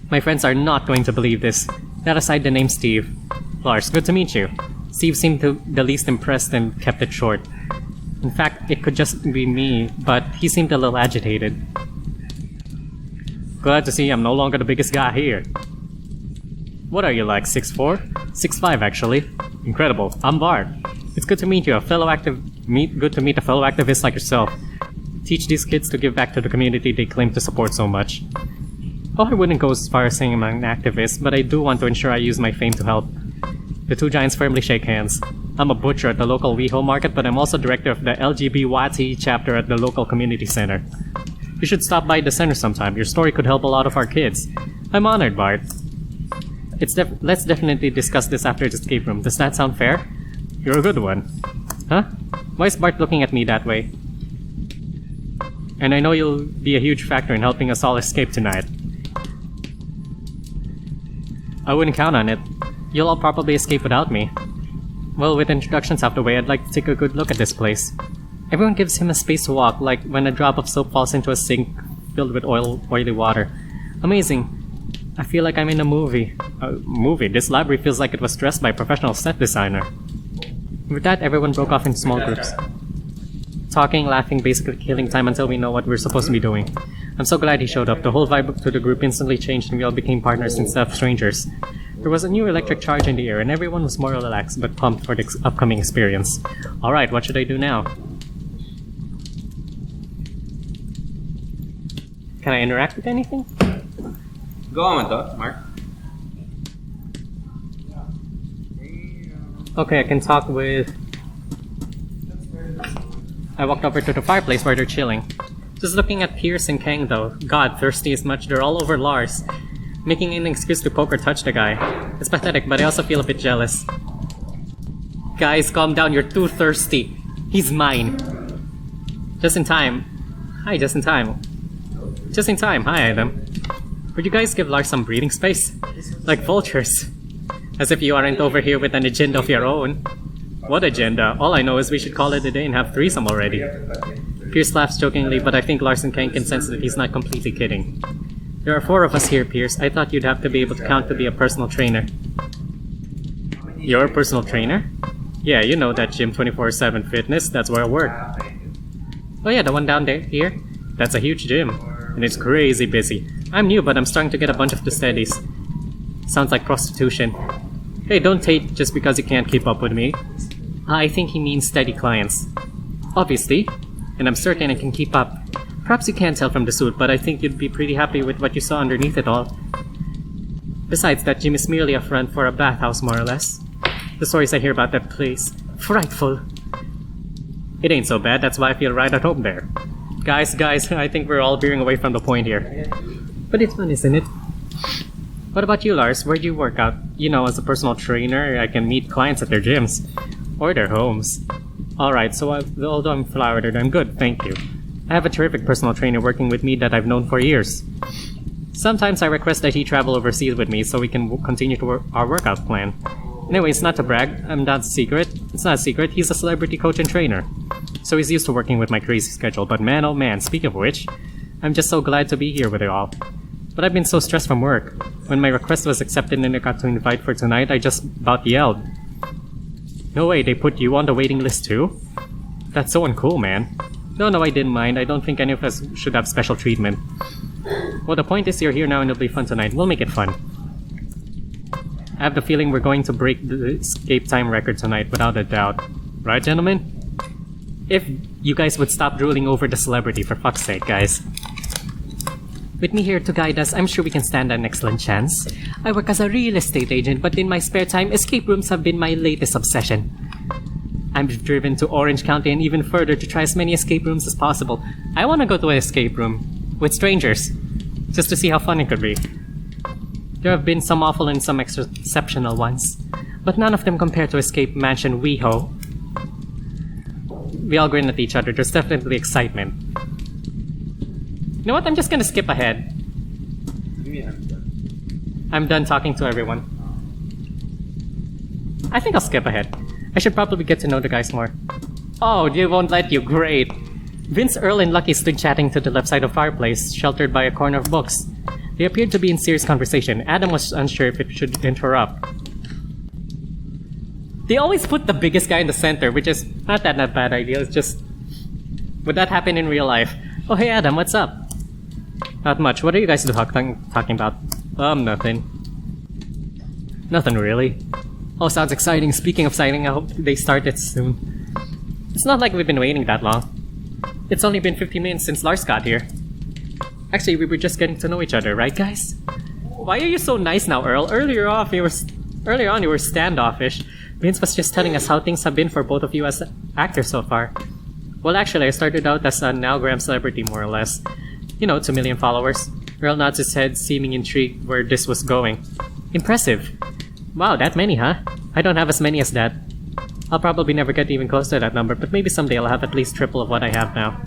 S1: My friends are not going to believe this. That aside, the name's Steve. Lars, good to meet you. Steve seemed the least impressed and kept it short. In fact, it could just be me, but he seemed a little agitated. Glad to see I'm no longer the biggest guy here. What are you like, 6'4"? 6'5", actually. Incredible. I'm Bart. It's good to meet you, good to meet a fellow activist like yourself. Teach these kids to give back to the community they claim to support so much. Oh, I wouldn't go as far as saying I'm an activist, but I do want to ensure I use my fame to help. The two giants firmly shake hands. I'm a butcher at the local WeHo market, but I'm also director of the LGBTQ chapter at the local community center. You should stop by the center sometime. Your story could help a lot of our kids. I'm honored, Bart. Let's definitely discuss this after the escape room. Does that sound fair? You're a good one. Huh? Why is Bart looking at me that way? And I know you'll be a huge factor in helping us all escape tonight. I wouldn't count on it. You'll all probably escape without me. Well, with introductions out the way, I'd like to take a good look at this place. Everyone gives him a space to walk, like when a drop of soap falls into a sink filled with oily water. Amazing. I feel like I'm in a movie. This library feels like it was dressed by a professional set designer. With that, everyone broke off into small groups. Talking, laughing, basically killing time until we know what we're supposed to be doing. I'm so glad he showed up. The whole vibe to the group instantly changed and we all became partners instead of strangers. There was a new electric charge in the air and everyone was more relaxed but pumped for the upcoming experience. Alright, what should I do now? Can I interact with anything?
S3: Go on with that, Mark.
S1: Okay, I can talk with... I walked over to the fireplace where they're chilling. Just looking at Pierce and Kang though. God, thirsty as much, they're all over Lars. Making an excuse to poke or touch the guy. It's pathetic, but I also feel a bit jealous. Guys, calm down, you're too thirsty. He's mine. Just in time. Hi, just in time. Just in time, hi Adam. Would you guys give Lars some breathing space? Like vultures. As if you aren't over here with an agenda of your own. What agenda? All I know is we should call it a day and have threesome already. Pierce laughs jokingly, but I think Lars and Kang can sense that he's not completely kidding. There are 4 of us here, Pierce. I thought you'd have to be able to count to be a personal trainer. You're a personal trainer? Yeah, you know that gym 24/7 fitness, that's where I work. Oh yeah, the one down there, here? That's a huge gym. And it's crazy busy. I'm new, but I'm starting to get a bunch of the steadies. Sounds like prostitution. Hey, don't hate just because you can't keep up with me. I think he means steady clients. Obviously. And I'm certain I can keep up. Perhaps you can't tell from the suit, but I think you'd be pretty happy with what you saw underneath it all. Besides, that gym is merely a front for a bathhouse, more or less. The stories I hear about that place. Frightful. It ain't so bad, that's why I feel right at home there. Guys, I think we're all veering away from the point here. But it's fun, isn't it? What about you, Lars? Where do you work out? You know, as a personal trainer, I can meet clients at their gyms. Or their homes. Alright, so although I'm flowered, I'm good, thank you. I have a terrific personal trainer working with me that I've known for years. Sometimes I request that he travel overseas with me so we can continue to our workout plan. Anyway, it's not to brag, it's not a secret, he's a celebrity coach and trainer. So he's used to working with my crazy schedule, but man oh man, speaking of which, I'm just so glad to be here with you all. But I've been so stressed from work. When my request was accepted and I got to invite for tonight, I just about yelled. No way, they put you on the waiting list too? That's so uncool, man. No, I didn't mind. I don't think any of us should have special treatment. Well, the point is you're here now and it'll be fun tonight. We'll make it fun. I have the feeling we're going to break the escape time record tonight without a doubt. Right, gentlemen? If you guys would stop drooling over the celebrity, for fuck's sake, guys. With me here to guide us, I'm sure we can stand an excellent chance. I work as a real estate agent, but in my spare time, escape rooms have been my latest obsession. I'm driven to Orange County and even further to try as many escape rooms as possible. I want to go to an escape room. With strangers. Just to see how fun it could be. There have been some awful and some exceptional ones. But none of them compare to Escape Mansion WeHo. We all grin at each other. There's definitely excitement. You know what? I'm just gonna skip ahead. I'm done talking to everyone. I think I'll skip ahead. I should probably get to know the guys more. Oh, they won't let you. Great. Vince, Earl, and Lucky stood chatting to the left side of the fireplace, sheltered by a corner of books. They appeared to be in serious conversation. Adam was unsure if it should interrupt. They always put the biggest guy in the center, which is not that bad idea. It's just... would that happen in real life? Oh, hey Adam, what's up? Not much. What are you guys talking about? Nothing. Nothing really. Oh, sounds exciting. Speaking of exciting, I hope they start it soon. It's not like we've been waiting that long. It's only been 50 minutes since Lars got here. Actually, we were just getting to know each other, right guys? Why are you so nice now, Earl? Earlier on, you were standoffish. Vince was just telling us how things have been for both of you as actors so far. Well, actually, I started out as a now-gram celebrity, more or less. You know, 2 million followers. Earl nods his head, seeming intrigued where this was going. Impressive. Wow, that many, huh? I don't have as many as that. I'll probably never get even close to that number, but maybe someday I'll have at least triple of what I have now.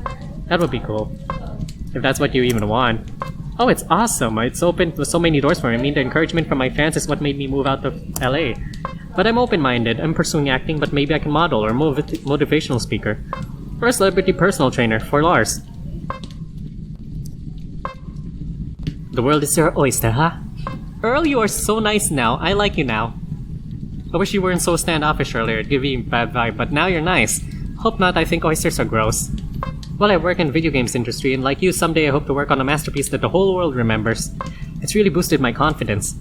S1: That would be cool. If that's what you even want. Oh, it's awesome! It's opened so many doors for me. I mean, the encouragement from my fans is what made me move out of LA. But I'm open-minded. I'm pursuing acting, but maybe I can model or motivational speaker. Or a celebrity personal trainer for Lars. The world is your oyster, huh? Earl, you are so nice now. I like you now. I wish you weren't so standoffish earlier. It'd give you a bad vibe, but now you're nice. Hope not, I think oysters are gross. Well, I work in the video games industry, and like you, someday I hope to work on a masterpiece that the whole world remembers. It's really boosted my confidence.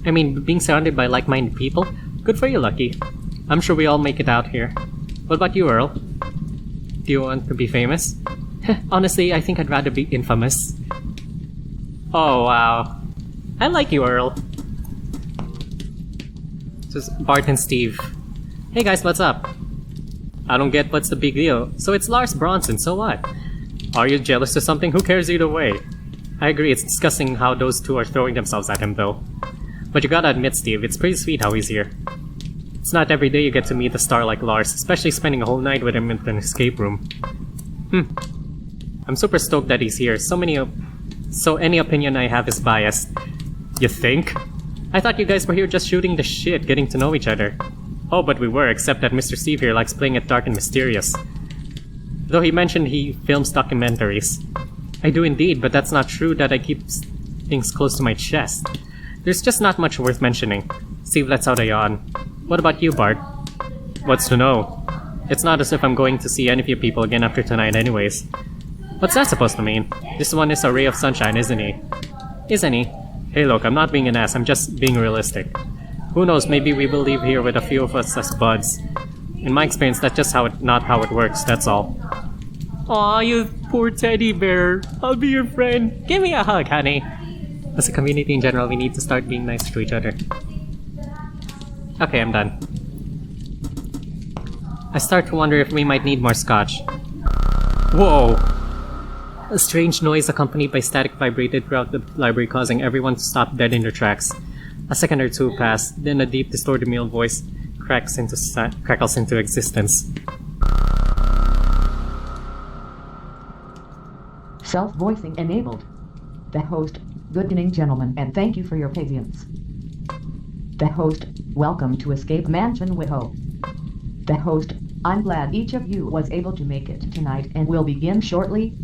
S1: I mean, being surrounded by like-minded people? Good for you, Lucky. I'm sure we all make it out here. What about you, Earl? Do you want to be famous? Honestly, I think I'd rather be infamous. Oh, wow. I like you, Earl. This is Bart and Steve. Hey guys, what's up? I don't get what's the big deal. So it's Lars Bronson, so what? Are you jealous or something? Who cares either way? I agree, it's disgusting how those two are throwing themselves at him though. But you gotta admit, Steve, it's pretty sweet how he's here. It's not every day you get to meet a star like Lars, especially spending a whole night with him in an escape room. I'm super stoked that he's here. So any opinion I have is biased. You think? I thought you guys were here just shooting the shit, getting to know each other. Oh, but we were, except that Mr. Steve here likes playing it dark and mysterious. Though he mentioned he films documentaries. I do indeed, but that's not true that I keep things close to my chest. There's just not much worth mentioning. Steve lets out a yawn. What about you, Bart? What's to know? It's not as if I'm going to see any of you people again after tonight anyways. What's that supposed to mean? This one is a ray of sunshine, isn't he? Isn't he? Hey look, I'm not being an ass, I'm just being realistic. Who knows, maybe we will leave here with a few of us as buds. In my experience, that's just not how it works, that's all. Aw, you poor teddy bear. I'll be your friend. Give me a hug, honey. As a community in general, we need to start being nice to each other. Okay, I'm done. I start to wonder if we might need more scotch. Whoa! A strange noise accompanied by static vibrated throughout the library, causing everyone to stop dead in their tracks. A second or two passed, then a deep, distorted male voice crackles into existence.
S2: Self-voicing enabled. The host, good evening gentlemen, and thank you for your patience. The host, welcome to Escape Mansion WeHo. The host, I'm glad each of you was able to make it tonight and will begin shortly.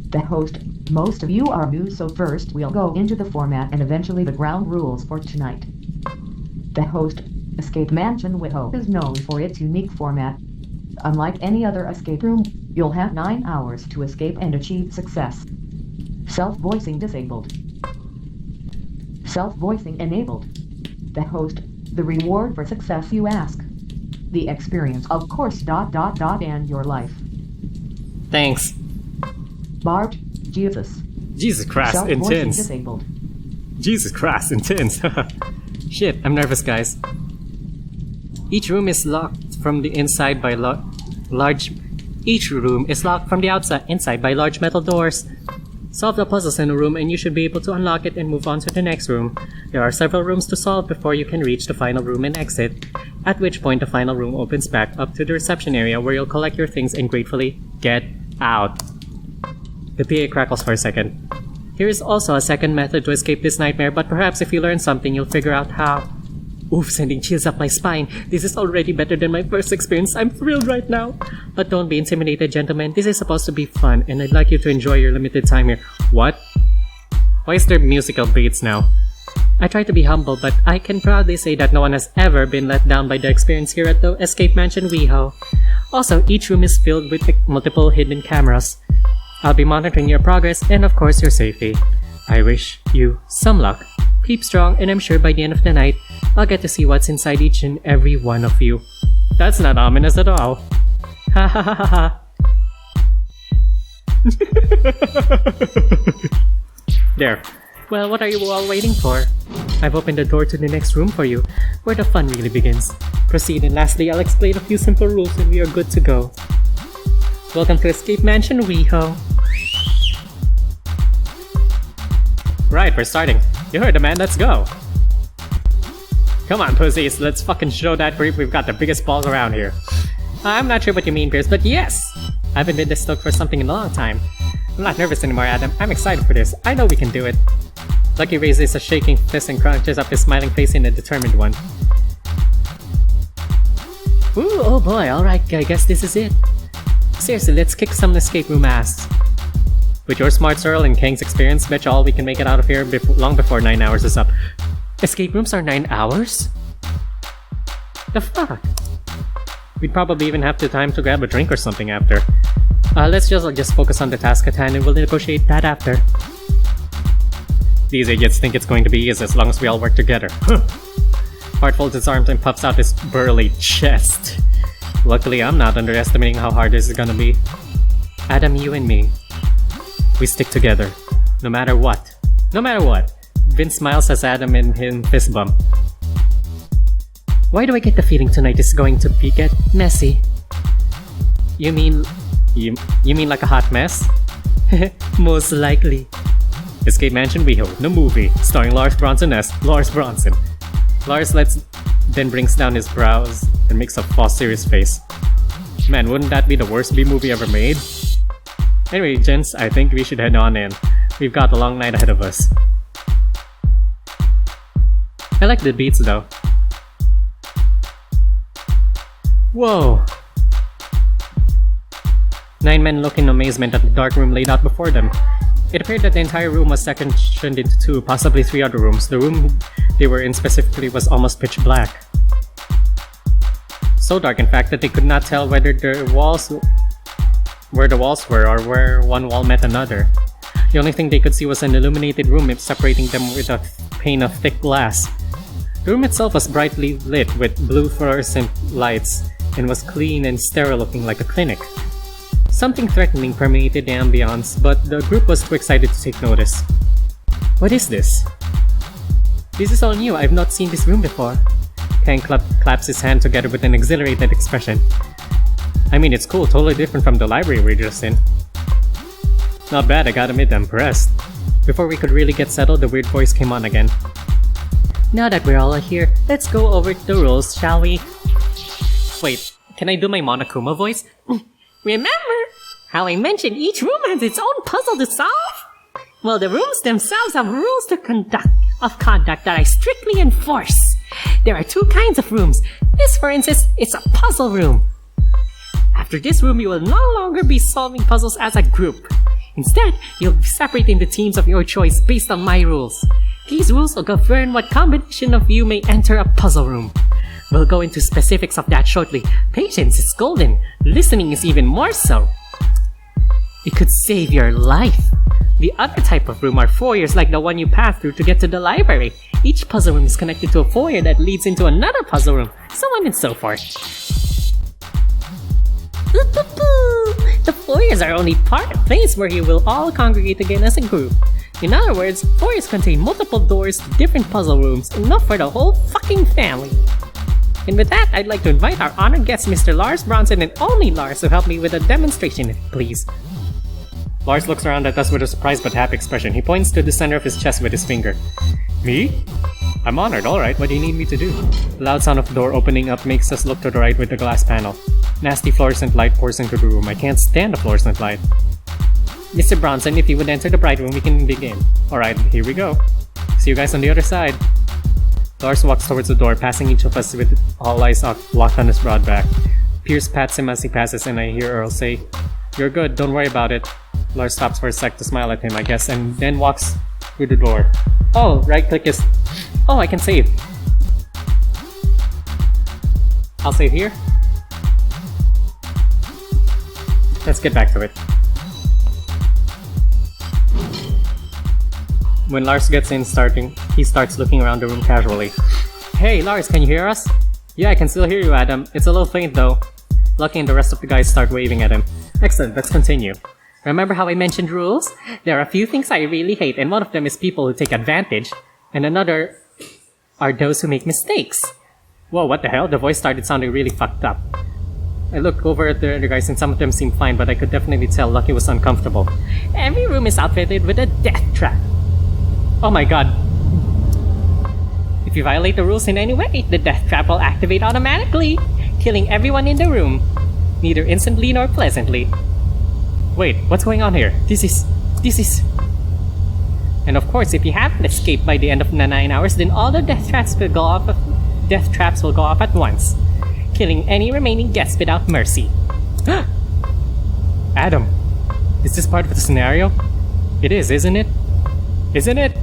S2: The host, most of you are new, so first we'll go into the format and eventually the ground rules for tonight. The host, Escape Mansion WeHo, is known for its unique format. Unlike any other escape room, you'll have 9 hours to escape and achieve success. Self-voicing disabled. Self-voicing enabled. The host, the reward for success you ask. The experience, of course, ... and your life.
S1: Thanks.
S2: Bart, Jesus.
S1: Jesus Christ,
S2: Self-voicing
S1: intense.
S2: disabled.
S1: Jesus Christ, intense. Shit, I'm nervous, guys. Each room is locked from the inside by large... Each room is locked from the inside by large metal doors. Solve the puzzles in a room and you should be able to unlock it and move on to the next room. There are several rooms to solve before you can reach the final room and exit, at which point the final room opens back up to the reception area where you'll collect your things and gratefully get out. The PA crackles for a second. Here is also a second method to escape this nightmare, but perhaps if you learn something, you'll figure out how. Oof, sending chills up my spine. This is already better than my first experience. I'm thrilled right now. But don't be intimidated, gentlemen. This is supposed to be fun, and I'd like you to enjoy your limited time here. What? Why is there musical beats now? I try to be humble, but I can proudly say that no one has ever been let down by the experience here at the Escape Mansion WeHo. Also, each room is filled with multiple hidden cameras. I'll be monitoring your progress and of course your safety. I wish you some luck. Keep strong, and I'm sure by the end of the night, I'll get to see what's inside each and every one of you. That's not ominous at all. Ha ha ha ha ha. There. Well, what are you all waiting for? I've opened the door to the next room for you, where the fun really begins. Proceed, and lastly, I'll explain a few simple rules and we are good to go. Welcome to Escape Mansion WeHo. Right, we're starting. You heard the man, let's go. Come on, pussies, let's fucking show that creep we've got the biggest balls around here. I'm not sure what you mean, Pierce, but yes! I haven't been this stoked for something in a long time. I'm not nervous anymore, Adam. I'm excited for this. I know we can do it. Lucky raises a shaking fist and crunches up his smiling face in a determined one. Ooh, oh boy, alright, I guess this is it. Seriously, let's kick some escape room ass. With your smarts, Earl, and Kang's experience, bet you all we can make it out of here long before 9 hours is up. Escape rooms are 9 hours? The fuck? We'd probably even have the time to grab a drink or something after. Let's just focus on the task at hand and we'll negotiate that after. These idiots think it's going to be easy as long as we all work together. Hart folds his arms and puffs out his burly chest. Luckily, I'm not underestimating how hard this is gonna be. Adam, you and me. We stick together. No matter what. No matter what. Vince smiles as Adam and him fist bump. Why do I get the feeling tonight is going to get messy? You mean like a hot mess? Most likely. Escape Mansion WeHo, the movie, starring Lars Bronson as Lars Bronson. Lars then brings down his brows and makes a false serious face. Man, wouldn't that be the worst B-movie ever made? Anyway, gents, I think we should head on in. We've got a long night ahead of us. I like the beats though. Whoa! 9 men look in amazement at the dark room laid out before them. It appeared that the entire room was sectioned into 2, possibly 3 other rooms. The room they were in specifically was almost pitch black. So dark in fact that they could not tell whether the walls were or where one wall met another. The only thing they could see was an illuminated room separating them with a pane of thick glass. The room itself was brightly lit with blue fluorescent lights and was clean and sterile looking like a clinic. Something threatening permeated the ambiance, but the group was too excited to take notice. What is this? This is all new, I've not seen this room before. Kang claps his hand together with an exhilarated expression. I mean, it's cool, totally different from the library we're just in. Not bad, I gotta admit, I'm impressed. Before we could really get settled, the weird voice came on again. Now that we're all here, let's go over the rules, shall we? Wait, can I do my Monokuma voice? Remember how I mentioned each room has its own puzzle to solve? Well, the rooms themselves have rules of conduct that I strictly enforce. There are 2 kinds of rooms. This, for instance, is a puzzle room. After this room, you will no longer be solving puzzles as a group. Instead, you'll be separated into teams of your choice based on my rules. These rules will govern what combination of you may enter a puzzle room. We'll go into specifics of that shortly. Patience is golden. Listening is even more so. It could save your life. The other type of room are foyers like the one you pass through to get to the library. Each puzzle room is connected to a foyer that leads into another puzzle room, so on and so forth. The foyers are only place where you will all congregate again as a group. In other words, foyers contain multiple doors to different puzzle rooms, enough for the whole fucking family. And with that, I'd like to invite our honored guest, Mr. Lars Bronson, and only Lars, to help me with a demonstration, please. Lars looks around at us with a surprised but happy expression. He points to the center of his chest with his finger. Me? I'm honored, alright, what do you need me to do? The loud sound of the door opening up makes us look to the right with the glass panel. Nasty fluorescent light pours into the room. I can't stand the fluorescent light. Mr. Bronson, if you would enter the bright room, we can begin. Alright, here we go. See you guys on the other side. Lars walks towards the door, passing each of us with all eyes locked on his broad back. Pierce pats him as he passes, and I hear Earl say, "You're good, don't worry about it." Lars stops for a sec to smile at him, I guess, and then walks through the door. Oh, right click is... Oh, I can save. I'll save here. Let's get back to it. When Lars gets in, he starts looking around the room casually. "Hey, Lars, can you hear us?" "Yeah, I can still hear you, Adam. It's a little faint, though." Lucky and the rest of the guys start waving at him. "Excellent, let's continue. Remember how I mentioned rules? There are a few things I really hate, and one of them is people who take advantage, and another are those who make mistakes." Whoa, what the hell? The voice started sounding really fucked up. I looked over at the other guys, and some of them seemed fine, but I could definitely tell Lucky was uncomfortable. "Every room is outfitted with a death trap." Oh my god. "If you violate the rules in any way, the death trap will activate automatically, killing everyone in the room, neither instantly nor pleasantly." Wait, what's going on here? This is... And of course, if you haven't escaped by the end of the 9 hours, then all the death traps will go off at once, killing any remaining guests without mercy. Adam, is this part of the scenario? It is, isn't it? Isn't it?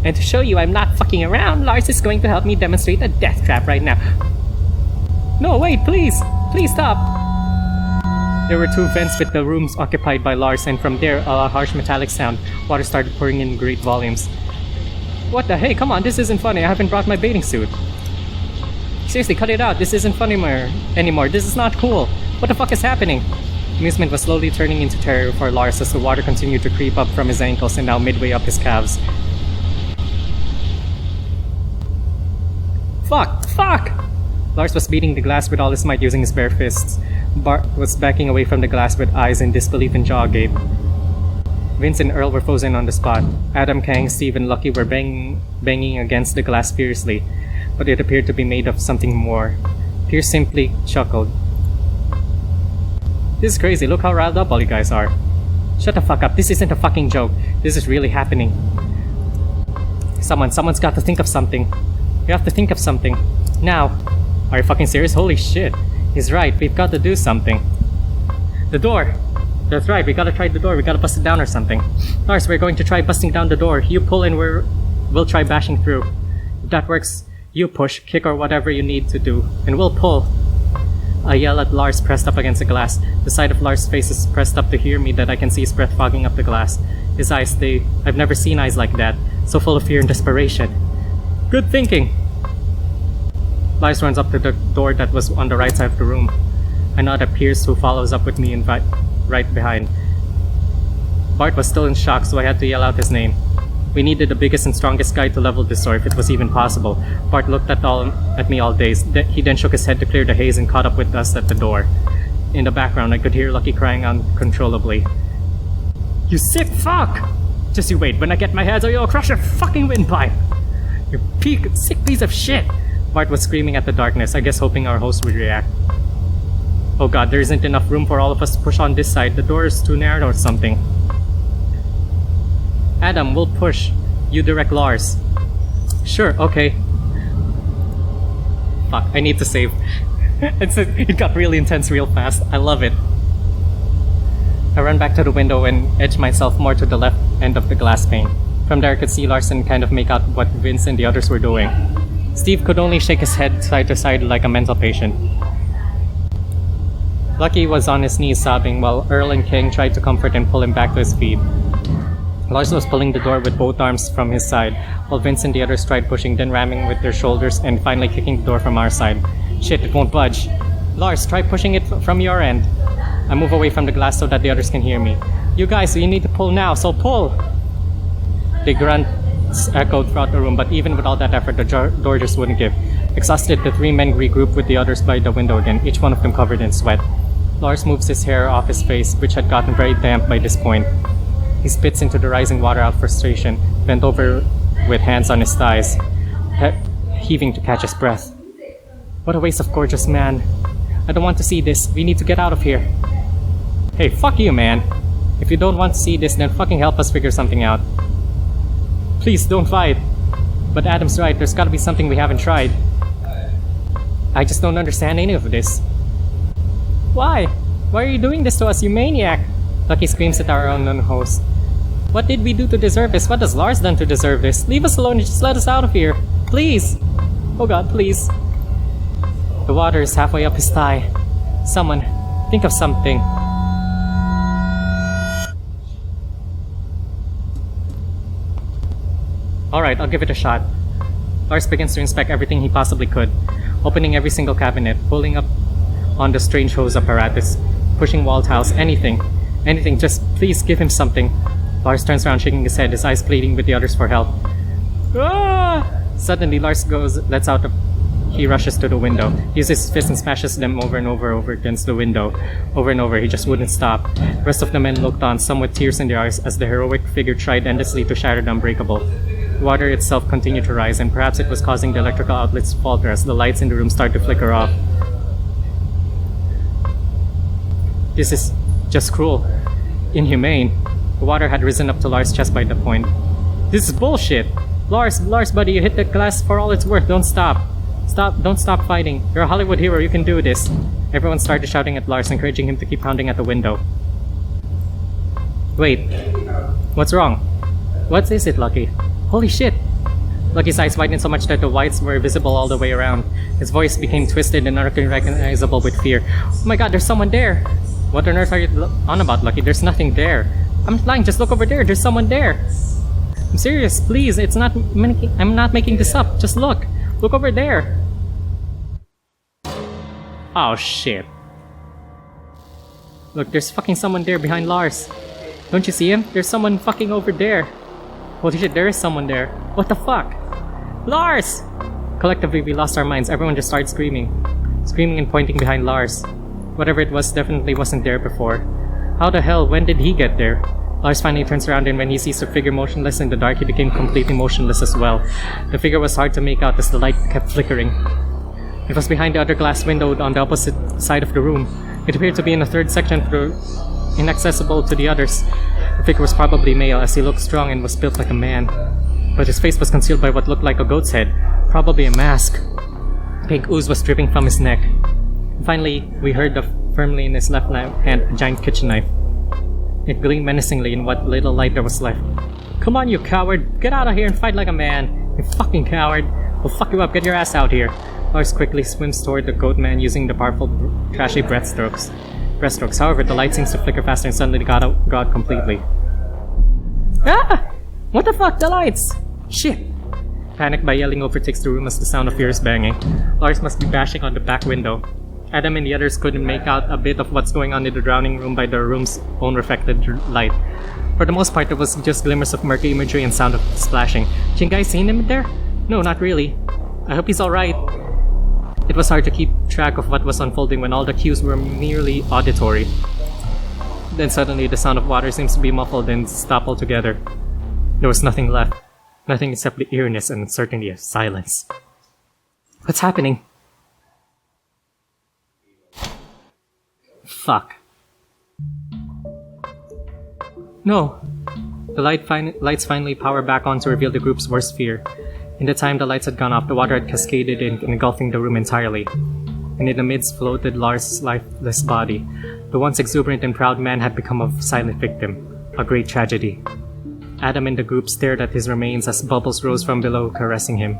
S1: And to show you I'm not fucking around, Lars is going to help me demonstrate a death trap right now. No, wait, please! Please stop! There were 2 vents with the rooms occupied by Lars, and from there, a harsh metallic sound. Water started pouring in great volumes. What the hey, come on, this isn't funny, I haven't brought my bathing suit. Seriously, cut it out, this isn't funny anymore, this is not cool. What the fuck is happening? Amusement was slowly turning into terror for Lars as the water continued to creep up from his ankles and now midway up his calves. Fuck! Lars was beating the glass with all his might using his bare fists. Bart was backing away from the glass with eyes in disbelief and jaw agape. Vince and Earl were frozen on the spot. Adam, Kang, Steve, and Lucky were banging against the glass fiercely, but it appeared to be made of something more. Pierce simply chuckled. "This is crazy, look how riled up all you guys are." "Shut the fuck up, this isn't a fucking joke. This is really happening. Someone's got to think of something. We have to think of something. Now." "Are you fucking serious? Holy shit. He's right, we've got to do something." "The door! That's right, we gotta try the door, we gotta bust it down or something. Lars, we're going to try busting down the door. You pull and we'll try bashing through. If that works, you push, kick or whatever you need to do, and we'll pull." I yell at Lars pressed up against the glass. The side of Lars' face is pressed up to hear me that I can see his breath fogging up the glass. His eyes, I've never seen eyes like that, so full of fear and desperation. "Good thinking." Lars runs up to the door that was on the right side of the room. I nod at Pierce, who follows up with me right behind. Bart was still in shock, so I had to yell out his name. We needed the biggest and strongest guy to level this door if it was even possible. Bart looked at me all dazed. He then shook his head to clear the haze and caught up with us at the door. In the background, I could hear Lucky crying uncontrollably. "You sick fuck! Just you wait, when I get my hands on you, I'll crush your fucking windpipe! You sick piece of shit!" Bart was screaming at the darkness, I guess hoping our host would react. Oh god, there isn't enough room for all of us to push on this side. The door is too narrow or something. "Adam, we'll push. You direct Lars." "Sure, okay." Fuck, I need to save. It got really intense real fast. I love it. I run back to the window and edge myself more to the left end of the glass pane. From there I could see Larson kind of make out what Vince and the others were doing. Steve could only shake his head side to side like a mental patient. Lucky was on his knees sobbing while Earl and King tried to comfort and pull him back to his feet. Lars was pulling the door with both arms from his side, while Vince and the others tried pushing, then ramming with their shoulders and finally kicking the door from our side. Shit, it won't budge. Lars, try pushing it from your end. I move away from the glass so that the others can hear me. "You guys, you need to pull now, so pull!" The grunts echoed throughout the room, but even with all that effort, the door just wouldn't give. Exhausted, the 3 men regrouped with the others by the window again, each one of them covered in sweat. Lars moves his hair off his face, which had gotten very damp by this point. He spits into the rising water out of frustration, bent over with hands on his thighs, heaving to catch his breath. What a waste of gorgeous man. I don't want to see this. We need to get out of here. Hey, fuck you, man. If you don't want to see this, then fucking help us figure something out. Please, don't fight. But Adam's right, there's gotta be something we haven't tried. I just don't understand any of this. Why? Why are you doing this to us, you maniac? Lucky screams at our unknown host. What did we do to deserve this? What has Lars done to deserve this? Leave us alone and just let us out of here. Please! Oh god, please. The water is halfway up his thigh. Someone, think of something. Alright, I'll give it a shot. Lars begins to inspect everything he possibly could, opening every single cabinet, pulling up on the strange hose apparatus, pushing wall tiles, anything. Anything, just please give him something. Lars turns around shaking his head, his eyes pleading with the others for help. Ah! Suddenly, Lars lets out he rushes to the window. He uses his fist and smashes them over and over against the window. Over and over, he just wouldn't stop. The rest of the men looked on, some with tears in their eyes, as the heroic figure tried endlessly to shatter the unbreakable. The water itself continued to rise, and perhaps it was causing the electrical outlets to falter as the lights in the room started to flicker off. This is just cruel. Inhumane. The water had risen up to Lars' chest by that point. This is bullshit! Lars, buddy, you hit the glass for all it's worth. Don't stop. Don't stop fighting. You're a Hollywood hero, you can do this. Everyone started shouting at Lars, encouraging him to keep pounding at the window. Wait. What's wrong? What is it, Lucky? Holy shit! Lucky's eyes widened so much that the whites were visible all the way around. His voice became twisted and unrecognizable with fear. Oh my god, there's someone there! What on earth are you on about, Lucky? There's nothing there. I'm not lying, just look over there, there's someone there! I'm serious, please, I'm not making this up, just look! Look over there! Oh shit. Look, there's fucking someone there behind Lars. Don't you see him? There's someone fucking over there. Holy shit, there is someone there. What the fuck? Lars! Collectively, we lost our minds. Everyone just started screaming. Screaming and pointing behind Lars. Whatever it was definitely wasn't there before. How the hell, when did he get there? Lars finally turns around, and when he sees the figure motionless in the dark, he became completely motionless as well. The figure was hard to make out as the light kept flickering. It was behind the other glass window on the opposite side of the room. It appeared to be in a third section, inaccessible to the others. The figure was probably male, as he looked strong and was built like a man. But his face was concealed by what looked like a goat's head, probably a mask. Pink ooze was dripping from his neck. Finally, we heard firmly in his left hand a giant kitchen knife. It gleamed menacingly in what little light there was left. Come on, you coward! Get out of here and fight like a man! You fucking coward! We'll fuck you up, get your ass out here! Lars quickly swims toward the goat man using the powerful, trashy breaststrokes. However, the light seems to flicker faster and suddenly got out completely. Ah! What the fuck? The lights! Shit! Panicked by yelling overtakes the room as the sound of fierce banging. Lars must be bashing on the back window. Adam and the others couldn't make out a bit of what's going on in the drowning room by the room's own reflected light. For the most part, there was just glimmers of murky imagery and sound of splashing. Can you guys see him there? No, not really. I hope he's alright. It was hard to keep track of what was unfolding when all the cues were merely auditory. Then suddenly the sound of water seems to be muffled and stop altogether. There was nothing left. Nothing except the eeriness and uncertainty of silence. What's happening? Fuck. No! The lights finally power back on to reveal the group's worst fear. In the time the lights had gone off, the water had cascaded in, engulfing the room entirely. And in the midst floated Lars' lifeless body. The once exuberant and proud man had become a silent victim. A great tragedy. Adam and the group stared at his remains as bubbles rose from below, caressing him.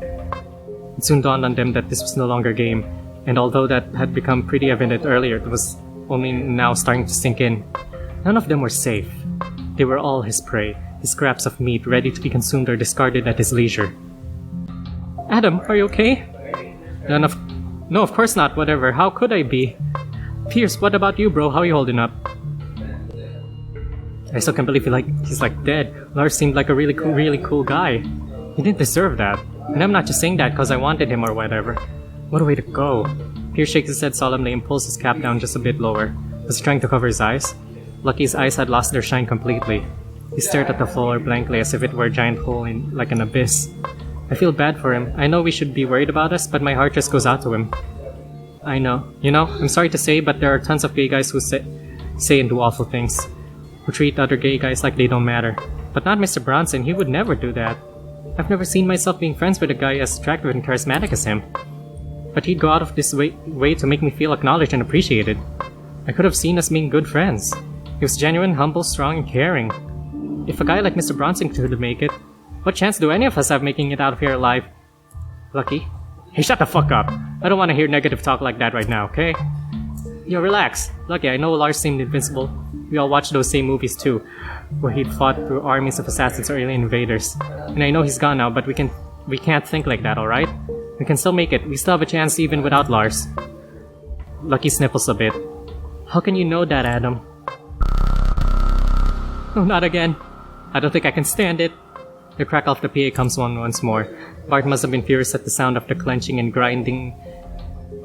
S1: It soon dawned on them that this was no longer a game, and although that had become pretty evident earlier, it was only now starting to sink in. None of them were safe. They were all his prey, his scraps of meat ready to be consumed or discarded at his leisure. Adam, are you okay? No, of course not, whatever. How could I be? Pierce, what about you, bro? How are you holding up? I still can't believe he's dead. Lars seemed like a really cool guy. He didn't deserve that. And I'm not just saying that because I wanted him or whatever. What a way to go. Pierce shakes his head solemnly and pulls his cap down just a bit lower. Was he trying to cover his eyes? Lucky's eyes had lost their shine completely. He stared at the floor blankly as if it were a giant hole in like an abyss. I feel bad for him. I know we should be worried about us, but my heart just goes out to him. I know. You know, I'm sorry to say, but there are tons of gay guys who say and do awful things. Who treat other gay guys like they don't matter. But not Mr. Bronson, he would never do that. I've never seen myself being friends with a guy as attractive and charismatic as him. But he'd go out of this way to make me feel acknowledged and appreciated. I could have seen us being good friends. He was genuine, humble, strong, and caring. If a guy like Mr. Bronson could make it, what chance do any of us have making it out of here alive? Lucky? Hey, shut the fuck up! I don't want to hear negative talk like that right now, okay? Yo, relax. Lucky, I know Lars seemed invincible. We all watched those same movies too, where he'd fought through armies of assassins or alien invaders. And I know he's gone now, but we can't think like that, alright? We can still make it. We still have a chance even without Lars. Lucky sniffles a bit. How can you know that, Adam? Oh, not again. I don't think I can stand it. The crack of the PA comes on once more. Bart must have been furious at the sound of the clenching and grinding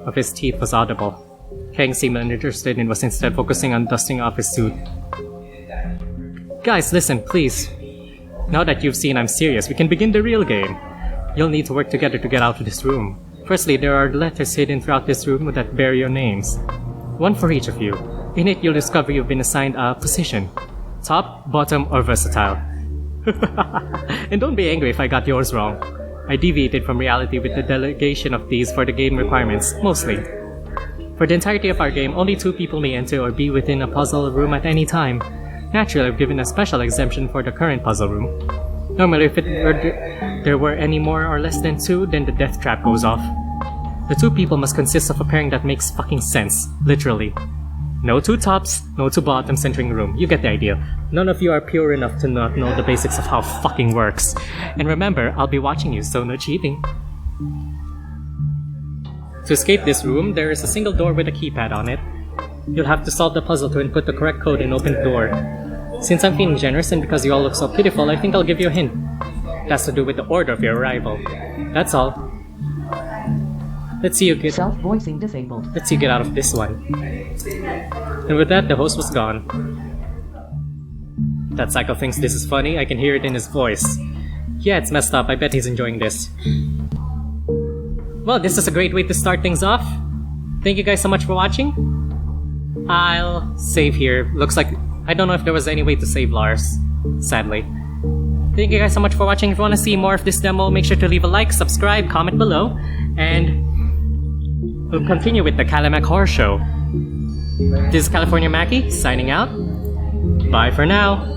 S1: of his teeth was audible. Kang seemed uninterested and was instead focusing on dusting off his suit. Guys, listen, please. Now that you've seen I'm serious, we can begin the real game. You'll need to work together to get out of this room. Firstly, there are letters hidden throughout this room that bear your names. One for each of you. In it, you'll discover you've been assigned a position. Top, bottom, or versatile. And don't be angry if I got yours wrong. I deviated from reality with the delegation of these for the game requirements, mostly. For the entirety of our game, only 2 people may enter or be within a puzzle room at any time. Naturally, I've given a special exemption for the current puzzle room. Normally, if there were any more or less than 2, then the death trap goes off. The 2 people must consist of a pairing that makes fucking sense, literally. No 2 tops, no 2 bottoms entering a room. You get the idea. None of you are pure enough to not know the basics of how fucking works. And remember, I'll be watching you, so no cheating. To escape this room, there is a single door with a keypad on it. You'll have to solve the puzzle to input the correct code and open the door. Since I'm feeling generous and because you all look so pitiful, I think I'll give you a hint. It has to do with the order of your arrival. That's all. Let's see you get
S2: Self-voicing disabled.
S1: Let's see you get out of this one. And with that, the host was gone. That psycho thinks this is funny. I can hear it in his voice. Yeah, it's messed up. I bet he's enjoying this. Well, this is a great way to start things off. Thank you guys so much for watching. I'll save here. Looks like I don't know if there was any way to save Lars, sadly. Thank you guys so much for watching. If you want to see more of this demo, make sure to leave a like, subscribe, comment below, and we'll continue with the TheCaliMack Horror Show. This is California Mackie, signing out. Bye for now.